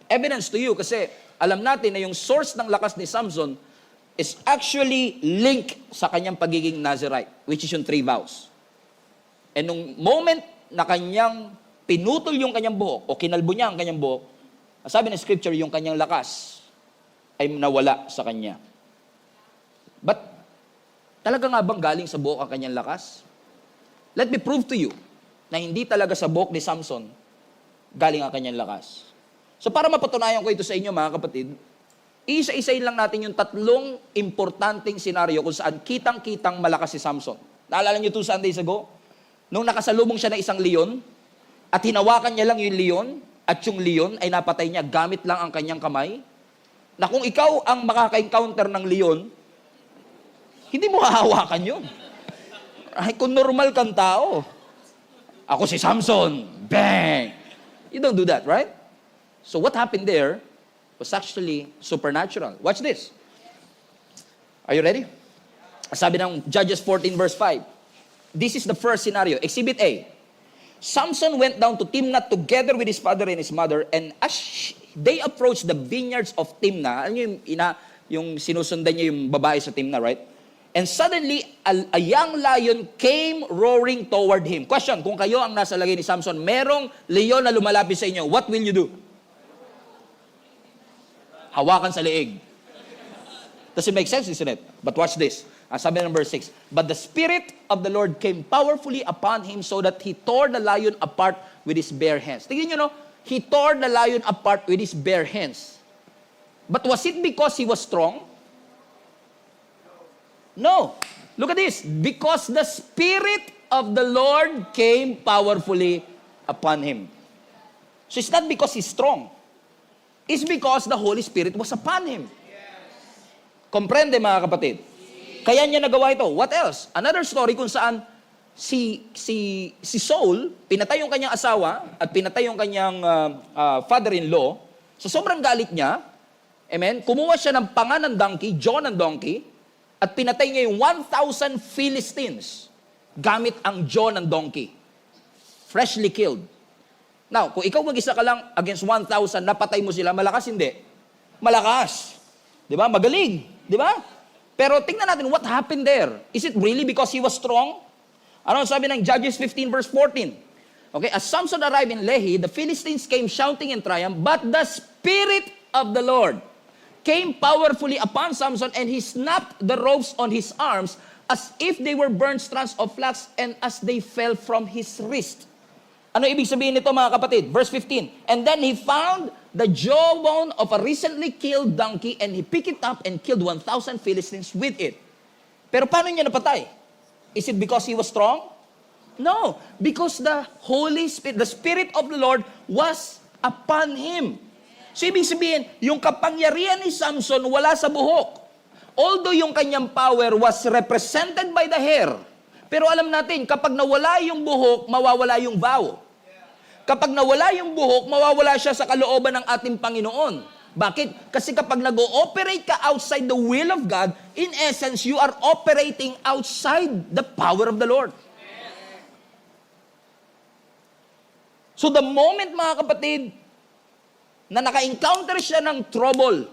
evidence to you kasi alam natin na yung source ng lakas ni Samson is actually linked sa kanyang pagiging Nazirite, which is yung 3 vows. And nung moment na kanyang pinutol yung kanyang buhok, o kinalbo niya ang kanyang buhok, sabi ng scripture, yung kanyang lakas ay nawala sa kanya. But, talaga nga bang galing sa buhok ang kanyang lakas? Let me prove to you na hindi talaga sa buhok ni Samson galing ang kanyang lakas. So para mapatunayan ko ito sa inyo mga kapatid, Isa-isayin lang natin yung tatlong importanteng senaryo kung saan kitang-kitang malakas si Samson. Naalala niyo 2 Sundays ago? Nung nakasalubong siya ng isang leon, at hinawakan niya lang yung leon, at yung leon ay napatay niya gamit lang ang kanyang kamay, na kung ikaw ang makaka-encounter ng leon, hindi mo hahawakan yun. Ay, kung normal kang tao, ako si Samson, bang! You don't do that, right? So what happened there was actually supernatural. Watch this. Are you ready? Sabi ng Judges 14 verse 5. This is the first scenario. Exhibit A. Samson went down to Timnah together with his father and his mother, and as they approached the vineyards of Timnah, alam niyo yung sinusundan niya yung babae sa Timnah, right? And suddenly, a young lion came roaring toward him. Question, kung kayo ang nasa lagay ni Samson, merong leon na lumalapit sa inyo, what will you do? Hawakan sa leeg. Does it make sense, isn't it? But watch this. Sabi ng verse 6, but the Spirit of the Lord came powerfully upon him so that he tore the lion apart with his bare hands. Tingnan nyo, no? He tore the lion apart with his bare hands. But was it because he was strong? No. Look at this. Because the Spirit of the Lord came powerfully upon him. So it's not because he's strong. It's because the Holy Spirit was upon him. Comprende, mga kapatid? Kaya niya nagawa ito. What else? Another story kung saan si Saul, pinatay yung kanyang asawa at pinatay yung kanyang father-in-law. So sobrang galit niya, amen, kumuha siya ng panga ng donkey, jaw ng donkey, at pinatay niya yung 1,000 Philistines gamit ang jaw ng donkey. Freshly killed. Now, kung ikaw mag-isa ka lang against 1,000, napatay mo sila, malakas hindi? Malakas. Di ba? Magaling. Di ba? Pero tingnan natin what happened there. Is it really because he was strong? Ano sabi ng Judges 15 verse 14? Okay, as Samson arrived in Lehi, the Philistines came shouting in triumph, but the Spirit of the Lord came powerfully upon Samson, and he snapped the ropes on his arms as if they were burnt strands of flax, and as they fell from his wrist. Ano ibig sabihin nito, mga kapatid? Verse 15. And then he found the jawbone of a recently killed donkey, and he picked it up and killed 1,000 Philistines with it. Pero paano niya napatay? Is it because he was strong? No. Because the Holy Spirit, the Spirit of the Lord was upon him. So ibig sabihin, yung kapangyarihan ni Samson wala sa buhok. Although yung kanyang power was represented by the hair, pero alam natin, kapag nawala yung buhok, mawawala yung vow. Kapag nawala yung buhok, mawawala siya sa kalooban ng ating Panginoon. Bakit? Kasi kapag nag-ooperate ka outside the will of God, in essence, you are operating outside the power of the Lord. So the moment, mga kapatid, na naka-encounter siya ng trouble,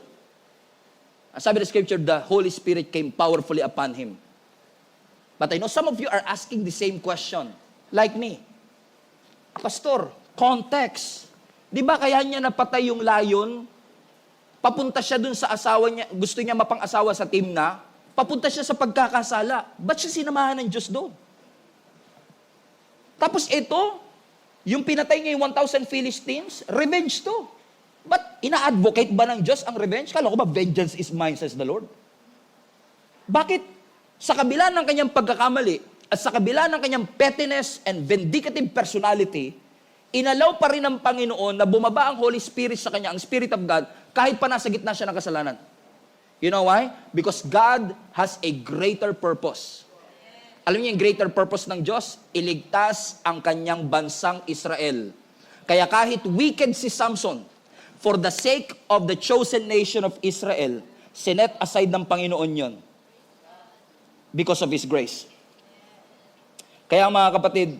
sabi ng Scripture, the Holy Spirit came powerfully upon him. But I know some of you are asking the same question, like me. Pastor, context. Di ba kaya niya napatay yung lion? Papunta siya dun sa asawa niya, gusto niya mapang-asawa sa Timnah, papunta siya sa pagkakasala. Ba't siya sinamahan ng Diyos doon? Tapos ito, yung pinatay niya yung 1,000 Philistines, revenge to. But ina-advocate ba ng Diyos ang revenge? Kala ko ba, vengeance is mine, says the Lord? Bakit? Sa kabila ng kanyang pagkakamali, at sa kabila ng kanyang pettiness and vindicative personality, inalaw pa rin ng Panginoon na bumaba ang Holy Spirit sa kanya, ang Spirit of God, kahit pa nasa gitna siya ng kasalanan. You know why? Because God has a greater purpose. Alam niyo yung greater purpose ng Diyos? Iligtas ang kanyang bansang Israel. Kaya kahit wicked si Samson, for the sake of the chosen nation of Israel, sinet aside ng Panginoon yon because of His grace. Kaya mga kapatid,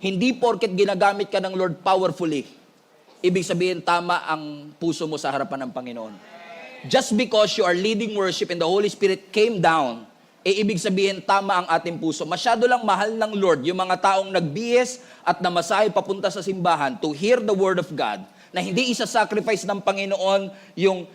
hindi porket ginagamit ka ng Lord powerfully, ibig sabihin tama ang puso mo sa harapan ng Panginoon. Just because you are leading worship and the Holy Spirit came down, ibig sabihin tama ang ating puso. Masyado lang mahal ng Lord yung mga taong nagbihis at namasahe papunta sa simbahan to hear the Word of God, na hindi isa-sacrifice ng Panginoon yung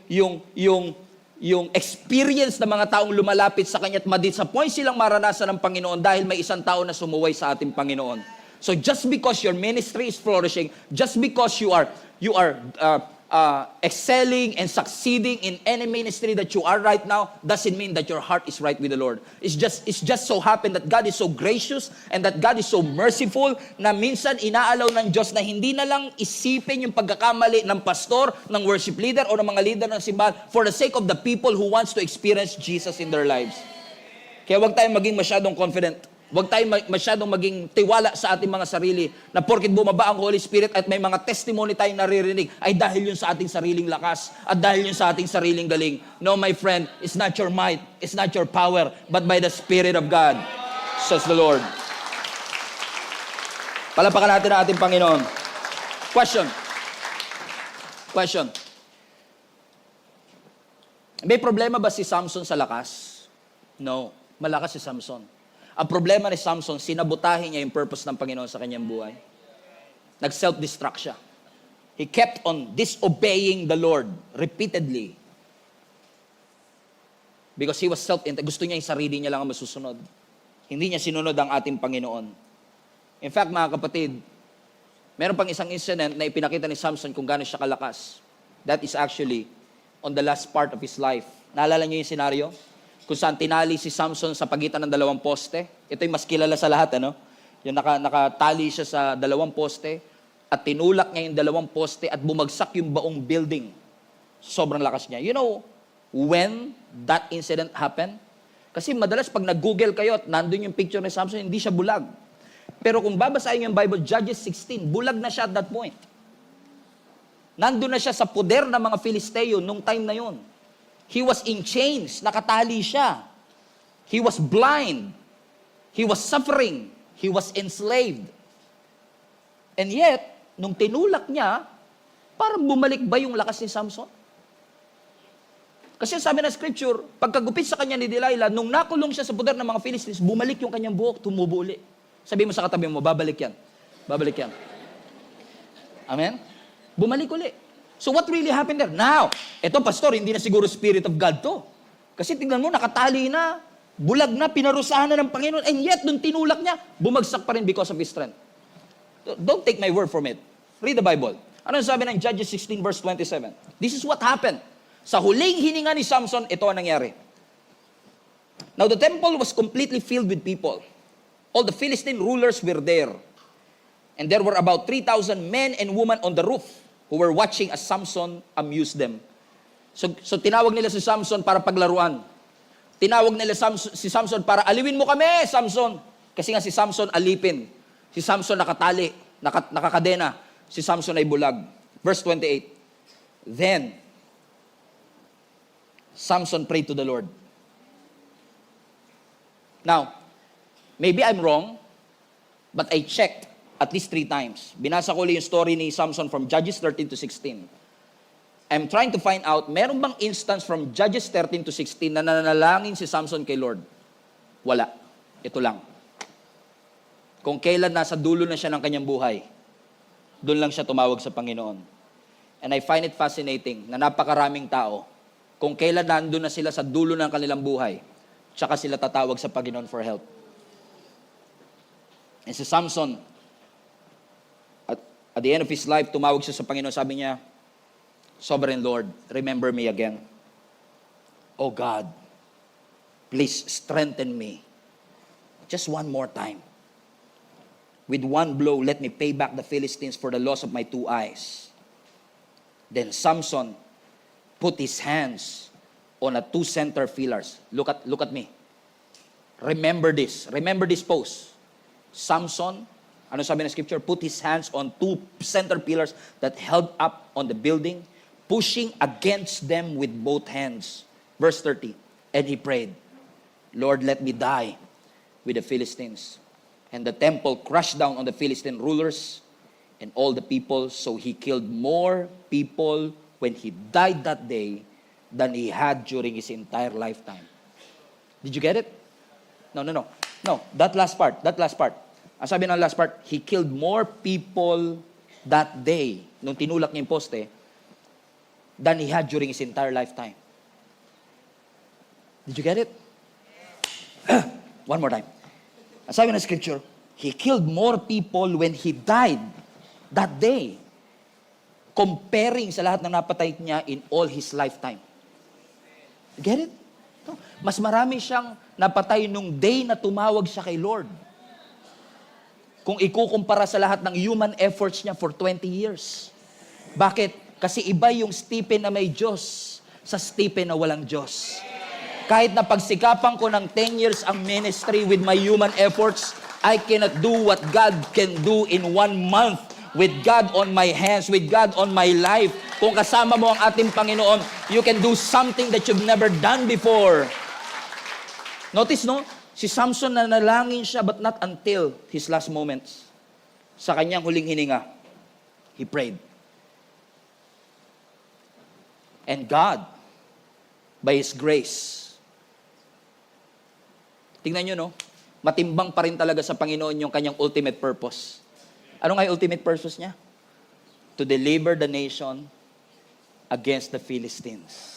experience ng mga taong lumalapit sa Kanya at ma-disappoint silang maranasan ng Panginoon dahil may isang tao na sumuway sa ating Panginoon. So just because your ministry is flourishing, just because you are excelling and succeeding in any ministry that you are right now doesn't mean that your heart is right with the Lord. It's just so happened that God is so gracious and that God is so merciful na minsan inaalaw ng Diyos na hindi na lang isipin yung pagkakamali ng pastor, ng worship leader, o ng mga leader ng simbahan for the sake of the people who wants to experience Jesus in their lives. Kaya huwag tayong maging masyadong confident. Huwag tayong masyadong maging tiwala sa ating mga sarili na porket bumaba ang Holy Spirit at may mga testimony tayong naririnig ay dahil yun sa ating sariling lakas at dahil yun sa ating sariling galing. No, my friend, it's not your might, it's not your power, but by the Spirit of God, says the Lord. Palapakan natin ang ating Panginoon. Question. May problema ba si Samson sa lakas? No, malakas si Samson. Ang problema ni Samson, sinabotahin niya yung purpose ng Panginoon sa kanyang buhay. Nag-self-destruct siya. He kept on disobeying the Lord repeatedly. Because he was gusto niya yung sarili niya lang ang masusunod. Hindi niya sinunod ang ating Panginoon. In fact, mga kapatid, meron pang isang incident na ipinakita ni Samson kung gaano siya kalakas. That is actually on the last part of his life. Naalala niyo yung senaryo? Kung saan tinali si Samson sa pagitan ng 2 poste. Ito yung mas kilala sa lahat, ano? Yung nakatali siya sa 2 poste at tinulak niya yung 2 poste at bumagsak yung baong building. Sobrang lakas niya. You know when that incident happened? Kasi madalas pag nag-google kayo at nandun yung picture ni Samson, hindi siya bulag. Pero kung babasahin yung Bible, Judges 16, bulag na siya at that point. Nandun na siya sa poder ng mga Filisteo nung time na yun. He was in chains, nakatali siya. He was blind. He was suffering. He was enslaved. And yet, nung tinulak niya, parang bumalik ba yung lakas ni Samson? Kasi sabi ng scripture, pagkagupit sa kanya ni Delilah, nung nakulong siya sa poder ng mga Philistines, bumalik yung kanyang buhok, tumubo uli. Sabi mo sa katabi mo, babalik yan. Babalik yan. Amen? Bumalik uli. So what really happened there? Now, eto pastor, hindi na siguro Spirit of God to. Kasi tingnan mo, nakatali na, bulag na, pinarusahan na ng Panginoon, and yet, nung tinulak niya, bumagsak pa rin because of his strength. Don't take my word from it. Read the Bible. Ano sabi ng Judges 16 verse 27? This is what happened. Sa huling hininga ni Samson, ito ang nangyari. Now the temple was completely filled with people. All the Philistine rulers were there. And there were about 3,000 men and women on the roof who were watching as Samson amused them. So tinawag nila si Samson para paglaruan. Tinawag nila si Samson para aliwin mo kami, Samson. Kasi nga si Samson alipin. Si Samson nakatali, nakakadena. Si Samson ay bulag. Verse 28. Then, Samson prayed to the Lord. Now, maybe I'm wrong, but I checked at least 3 times. Binasa ko ulit yung story ni Samson from Judges 13 to 16. I'm trying to find out, meron bang instance from Judges 13 to 16 na nanalangin si Samson kay Lord? Wala. Ito lang. Kung kailan nasa dulo na siya ng kanyang buhay, doon lang siya tumawag sa Panginoon. And I find it fascinating na napakaraming tao, kung kailan nandun na sila sa dulo ng kanilang buhay, tsaka sila tatawag sa Panginoon for help. And si Samson, at the end of his life, tumawag siya sa Panginoon. Sabi niya, Sovereign Lord, remember me again. Oh God, please strengthen me. Just one more time. With one blow, let me pay back the Philistines for the loss of my 2 eyes. Then Samson put his hands on 2 center pillars. Look at me. Remember this. Remember this pose. Samson, ano sabi ng scripture? Put his hands on 2 center pillars that held up on the building, pushing against them with both hands. Verse 30. And he prayed, Lord, let me die with the Philistines. And the temple crashed down on the Philistine rulers and all the people. So he killed more people when he died that day than he had during his entire lifetime. Did you get it? No. That last part. Ang sabi ng last part, he killed more people that day, nung tinulak niya yung poste, than he had during his entire lifetime. Did you get it? One more time. Ang sabi ng scripture, he killed more people when he died that day comparing sa lahat ng napatay niya in all his lifetime. Get it? No? Mas marami siyang napatay nung day na tumawag siya kay Lord. Kung ikukumpara sa lahat ng human efforts niya for 20 years. Bakit? Kasi iba yung Stephen na may Diyos sa Stephen na walang Diyos. Kahit na pagsikapan ko ng 10 years ang ministry with my human efforts, I cannot do what God can do in 1 month with God on my hands, with God on my life. Kung kasama mo ang ating Panginoon, you can do something that you've never done before. Notice, no? Si Samson nanalangin siya but not until his last moments. Sa kanyang huling hininga, he prayed. And God, by His grace, tingnan nyo, no? Matimbang pa rin talaga sa Panginoon yung kanyang ultimate purpose. Ano nga yung ultimate purpose niya? To deliver the nation against the Philistines.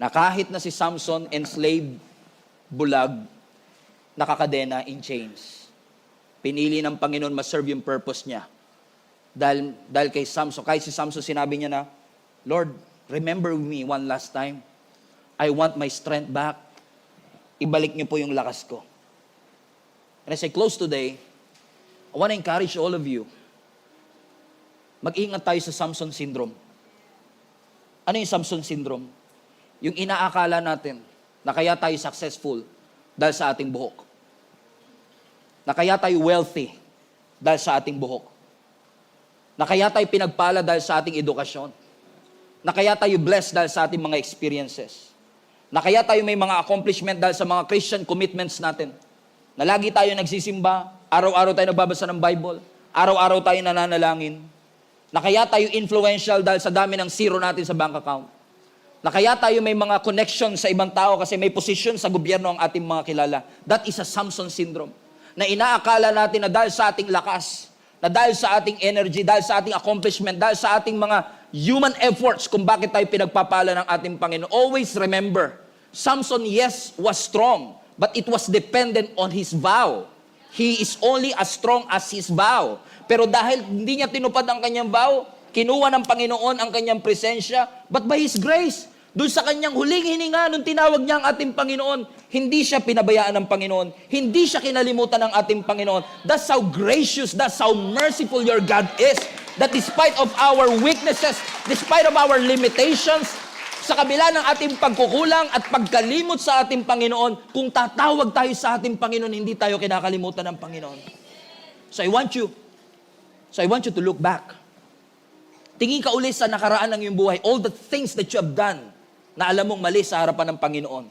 Na kahit na si Samson enslaved, bulag, nakakadena in chains. Pinili ng Panginoon ma-serve yung purpose niya. Dahil kay Samson, kahit si Samson sinabi niya na, Lord, remember me one last time. I want my strength back. Ibalik niyo po yung lakas ko. And as I close today, I want to encourage all of you, mag-ingat tayo sa Samson syndrome. Ano yung Samson syndrome? Yung inaakala natin na kaya tayo successful dahil sa ating buhok. Na kaya tayo wealthy dahil sa ating buhok. Na kaya tayo pinagpala dahil sa ating edukasyon. Na kaya tayo blessed dahil sa ating mga experiences. Na kaya tayo may mga accomplishment dahil sa mga Christian commitments natin. Na lagi tayo nagsisimba, araw-araw tayo nagbabasa ng Bible, araw-araw tayo nananalangin. Na kaya tayo influential dahil sa dami ng zero natin sa bank account. Na kaya tayo may mga connection sa ibang tao kasi may position sa gobyerno ang ating mga kilala. That is a Samson syndrome. Na inaakala natin na dahil sa ating lakas, na dahil sa ating energy, dahil sa ating accomplishment, dahil sa ating mga human efforts kung bakit tayo pinagpapala ng ating Panginoon. Always remember, Samson, yes, was strong, but it was dependent on his vow. He is only as strong as his vow. Pero dahil hindi niya tinupad ang kanyang vow, kinuha ng Panginoon ang kanyang presensya, but by His grace, doon sa kanyang huling hininga, nung tinawag niya ang ating Panginoon, hindi siya pinabayaan ng Panginoon, hindi siya kinalimutan ng ating Panginoon. That's how gracious, that's how merciful your God is. That despite of our weaknesses, despite of our limitations, sa kabila ng ating pagkukulang at pagkalimot sa ating Panginoon, kung tatawag tayo sa ating Panginoon, hindi tayo kinakalimutan ng Panginoon. So I want you to look back. Tingin ka ulit sa nakaraan ng iyong buhay, all the things that you have done, na alam mong mali sa harapan ng Panginoon.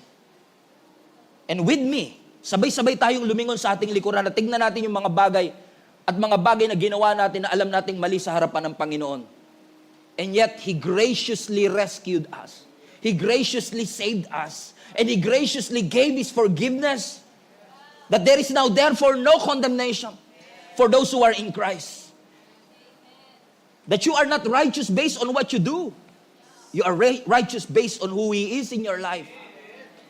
And with me, sabay-sabay tayong lumingon sa ating likuran at tignan natin yung mga bagay at mga bagay na ginawa natin na alam nating mali sa harapan ng Panginoon. And yet, He graciously rescued us. He graciously saved us. And He graciously gave His forgiveness. That there is now therefore no condemnation for those who are in Christ. That you are not righteous based on what you do. You are righteous based on who He is in your life.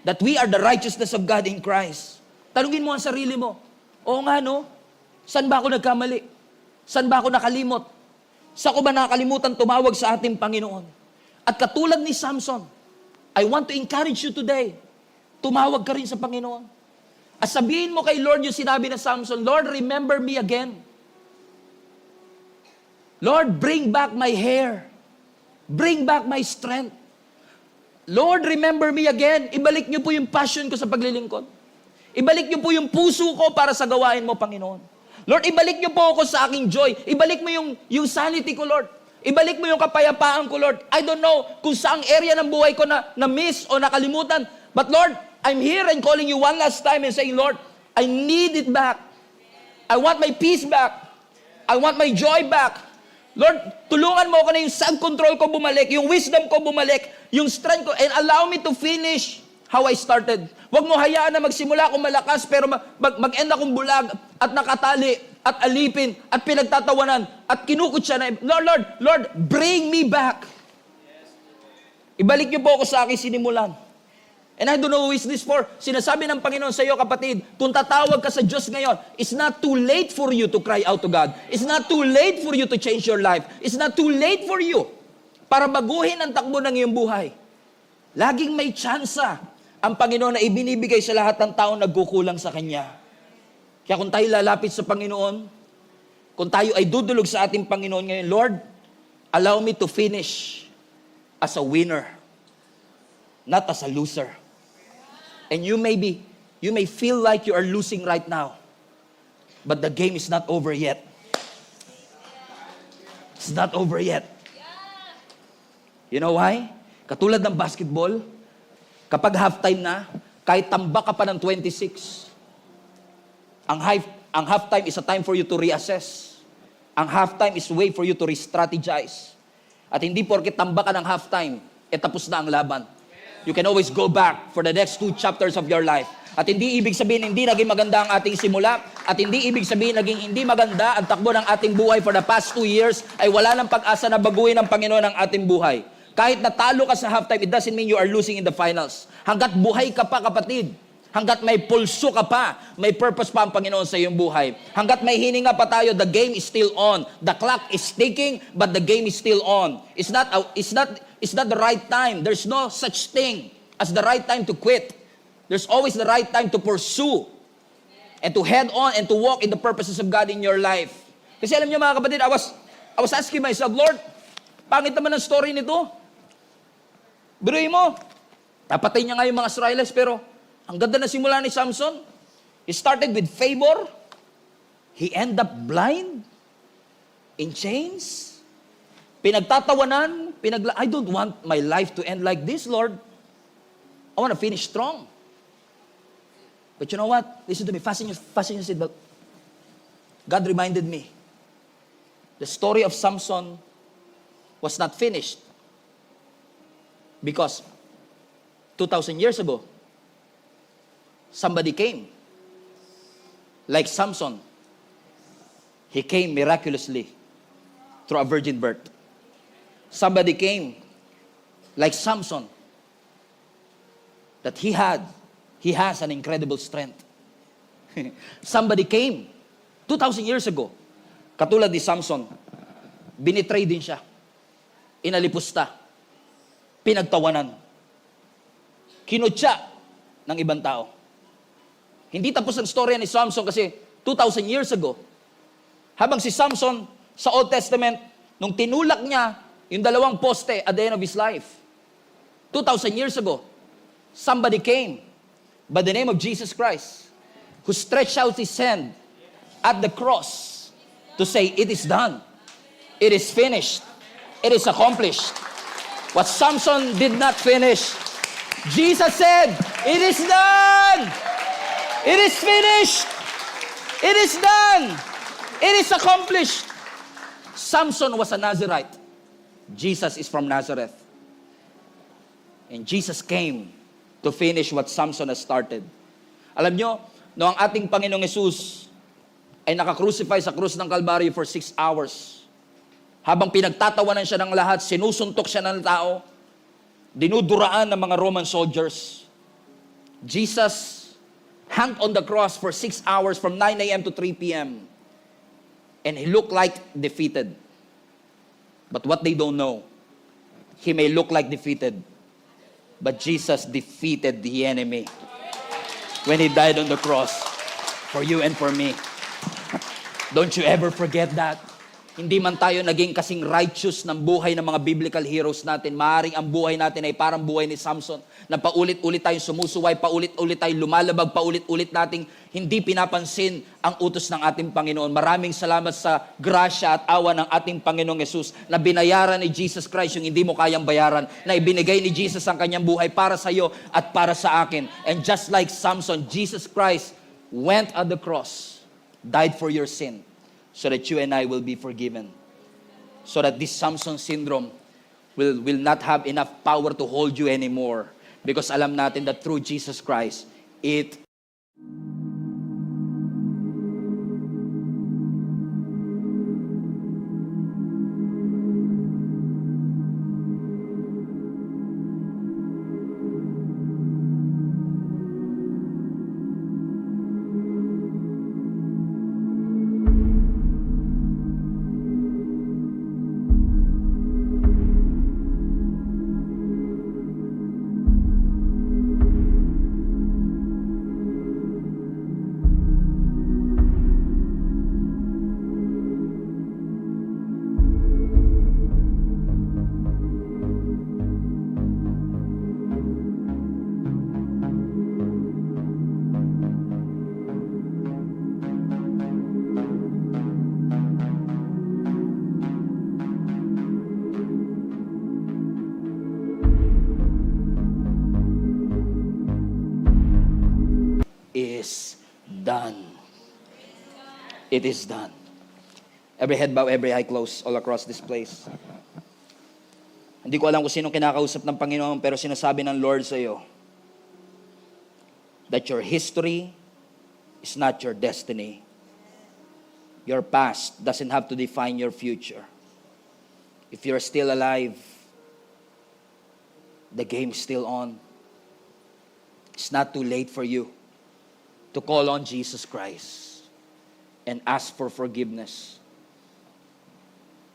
That we are the righteousness of God in Christ. Tanungin mo ang sarili mo, oo nga no, saan ba ako nagkamali? Saan ba ako nakalimot? Saan ko ba nakakalimutan tumawag sa ating Panginoon? At katulad ni Samson, I want to encourage you today, tumawag ka rin sa Panginoon. At sabihin mo kay Lord yung sinabi na Samson, Lord, remember me again. Lord, bring back my hair. Bring back my strength. Lord, remember me again. Ibalik niyo po yung passion ko sa paglilingkod. Ibalik niyo po yung puso ko para sa gawain mo, Panginoon. Lord, ibalik niyo po ako sa aking joy. Ibalik mo yung sanity ko, Lord. Ibalik mo yung kapayapaan ko, Lord. I don't know kung saang area ng buhay ko na miss o nakalimutan. But Lord, I'm here and calling you one last time and saying, Lord, I need it back. I want my peace back. I want my joy back. Lord, tulungan mo ako na yung self-control ko bumalik, yung wisdom ko bumalik, yung strength ko, and allow me to finish how I started. Huwag mo hayaan na magsimula akong malakas, pero mag-end akong bulag at nakatali at alipin at pinagtatawanan at kinukutsa na. Lord, bring me back. Ibalik niyo po ako sa aking sinimulan. And I don't know who is this for. Sinasabi ng Panginoon sa iyo, kapatid, kung tatawag ka sa Diyos ngayon, it's not too late for you to cry out to God. It's not too late for you to change your life. It's not too late for you para baguhin ang takbo ng iyong buhay. Laging may tsansa ang Panginoon na ibinibigay sa lahat ng taong nagkukulang sa Kanya. Kaya kung tayo lalapit sa Panginoon, kung tayo ay dudulog sa ating Panginoon ngayon, Lord, allow me to finish as a winner, not as a loser. And you may feel like you are losing right now, but the game is not over yet. It's not over yet. You know why? Katulad ng basketball, kapag halftime na, kahit tambak ka pa ng 26, ang halftime is a time for you to reassess. Ang halftime is a way for you to re-strategize. At hindi porket tambak ka ng halftime, tapos na ang laban. You can always go back for the next 2 chapters of your life. At hindi ibig sabihin hindi naging maganda ang ating simula, at hindi ibig sabihin naging hindi maganda ang takbo ng ating buhay for the past 2 years, ay wala ng pag-asa na baguhin ng Panginoon ang ating buhay. Kahit natalo ka sa halftime, it doesn't mean you are losing in the finals. Hanggat buhay ka pa, kapatid, hanggat may pulso ka pa, may purpose pa ang Panginoon sa iyong buhay. Hanggat may hininga pa tayo, the game is still on. The clock is ticking, but the game is still on. It's not the right time. There's no such thing as the right time to quit. There's always the right time to pursue and to head on and to walk in the purposes of God in your life. Kasi alam niyo mga kapatid, I was asking myself, Lord, pangit naman ang story nito. Biruin mo, napatay niya nga yung mga Israelites, pero ang ganda na simula ni Samson. He started with favor. He ended up blind, in chains, pinagtatawanan, I don't want my life to end like this, Lord. I want to finish strong. But you know what? Listen to me. Fasten your seatbelt. God reminded me. The story of Samson was not finished. Because 2,000 years ago, somebody came. Like Samson. He came miraculously through a virgin birth. Somebody came like Samson, that he has an incredible strength. Somebody came 2,000 years ago, katulad ni Samson, binitray din siya, inalipusta, pinagtawanan, kinutya ng ibang tao. Hindi tapos ang storya ni Samson kasi 2,000 years ago, habang si Samson sa Old Testament, nung tinulak niya yung 2 poste at the end of his life, 2,000 years ago, somebody came by the name of Jesus Christ, who stretched out his hand at the cross to say, it is done. It is finished. It is accomplished. What Samson did not finish, Jesus said, it is done. It is finished. It is done. It is accomplished. Samson was a Nazirite. Jesus is from Nazareth. And Jesus came to finish what Samson has started. Alam nyo, no ang ating Panginoong Yesus ay naka-crucify sa krus ng Calvary for 6 hours. Habang pinagtatawanan siya ng lahat, sinusuntok siya ng tao, dinuduraan ng mga Roman soldiers. Jesus hung on the cross for 6 hours from 9 a.m. to 3 p.m. And he looked like defeated. But what they don't know, he may look like defeated, but Jesus defeated the enemy when he died on the cross for you and for me. Don't you ever forget that. Hindi man tayo naging kasing righteous ng buhay ng mga biblical heroes natin. Maaring ang buhay natin ay parang buhay ni Samson, na paulit-ulit tayong sumusuway, paulit-ulit tayong lumalabag, paulit-ulit nating hindi pinapansin ang utos ng ating Panginoon. Maraming salamat sa grasya at awa ng ating Panginoong Yesus na binayaran ni Jesus Christ yung hindi mo kayang bayaran, na ibinigay ni Jesus ang kanyang buhay para sa iyo at para sa akin. And just like Samson, Jesus Christ went at the cross, died for your sin, so that you and I will be forgiven. So that this Samson syndrome will not have enough power to hold you anymore. Because alam natin that through Jesus Christ, it done. It is done. Every head bow, every eye closed all across this place. Hindi ko alam kung sinong kinakausap ng Panginoon, pero sinasabi ng Lord sa iyo that your history is not your destiny. Your past doesn't have to define your future. If you're still alive, the game's still on. It's not too late for you to call on Jesus Christ and ask for forgiveness.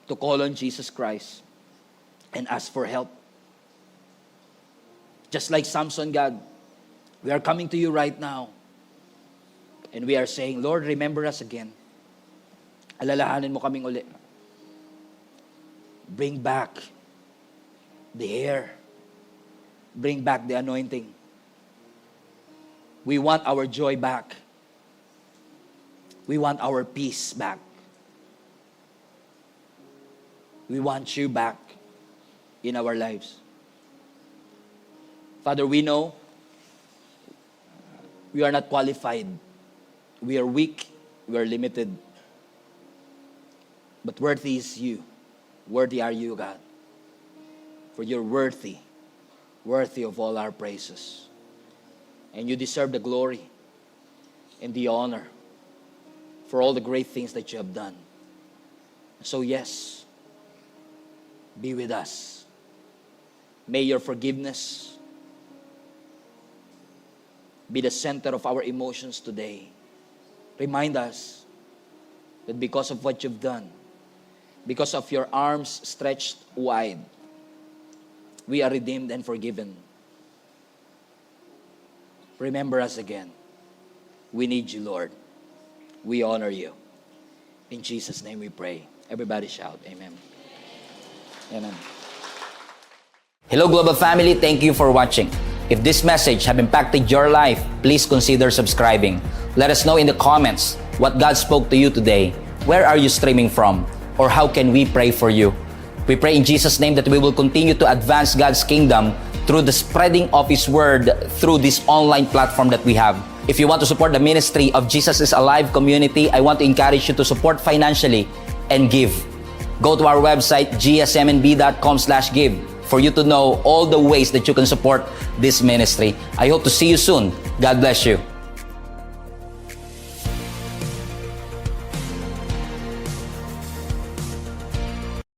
To call on Jesus Christ and ask for help. Just like Samson, God, we are coming to you right now. And we are saying, Lord, remember us again. Alalahanin mo kaming uli. Bring back the hair. Bring back the anointing. We want our joy back. We want our peace back. We want you back in our lives. Father, we know we are not qualified. We are weak. We are limited. But worthy is you. Worthy are you, God. For you're worthy of all our praises. And you deserve the glory and the honor for all the great things that you have done. So yes, be with us. May your forgiveness be the center of our emotions today. Remind us that because of what you've done, because of your arms stretched wide, we are redeemed and forgiven. Remember us again. We need you, Lord. We honor you. In Jesus' name we pray. Everybody shout, amen. Amen. Hello, Global Family. Thank you for watching. If this message have impacted your life, please consider subscribing. Let us know in the comments what God spoke to you today. Where are you streaming from? Or how can we pray for you? We pray in Jesus' name that we will continue to advance God's kingdom through the spreading of His Word through this online platform that we have. If you want to support the ministry of Jesus is Alive community, I want to encourage you to support financially and give. Go to our website, gsmnb.com/give, for you to know all the ways that you can support this ministry. I hope to see you soon. God bless you.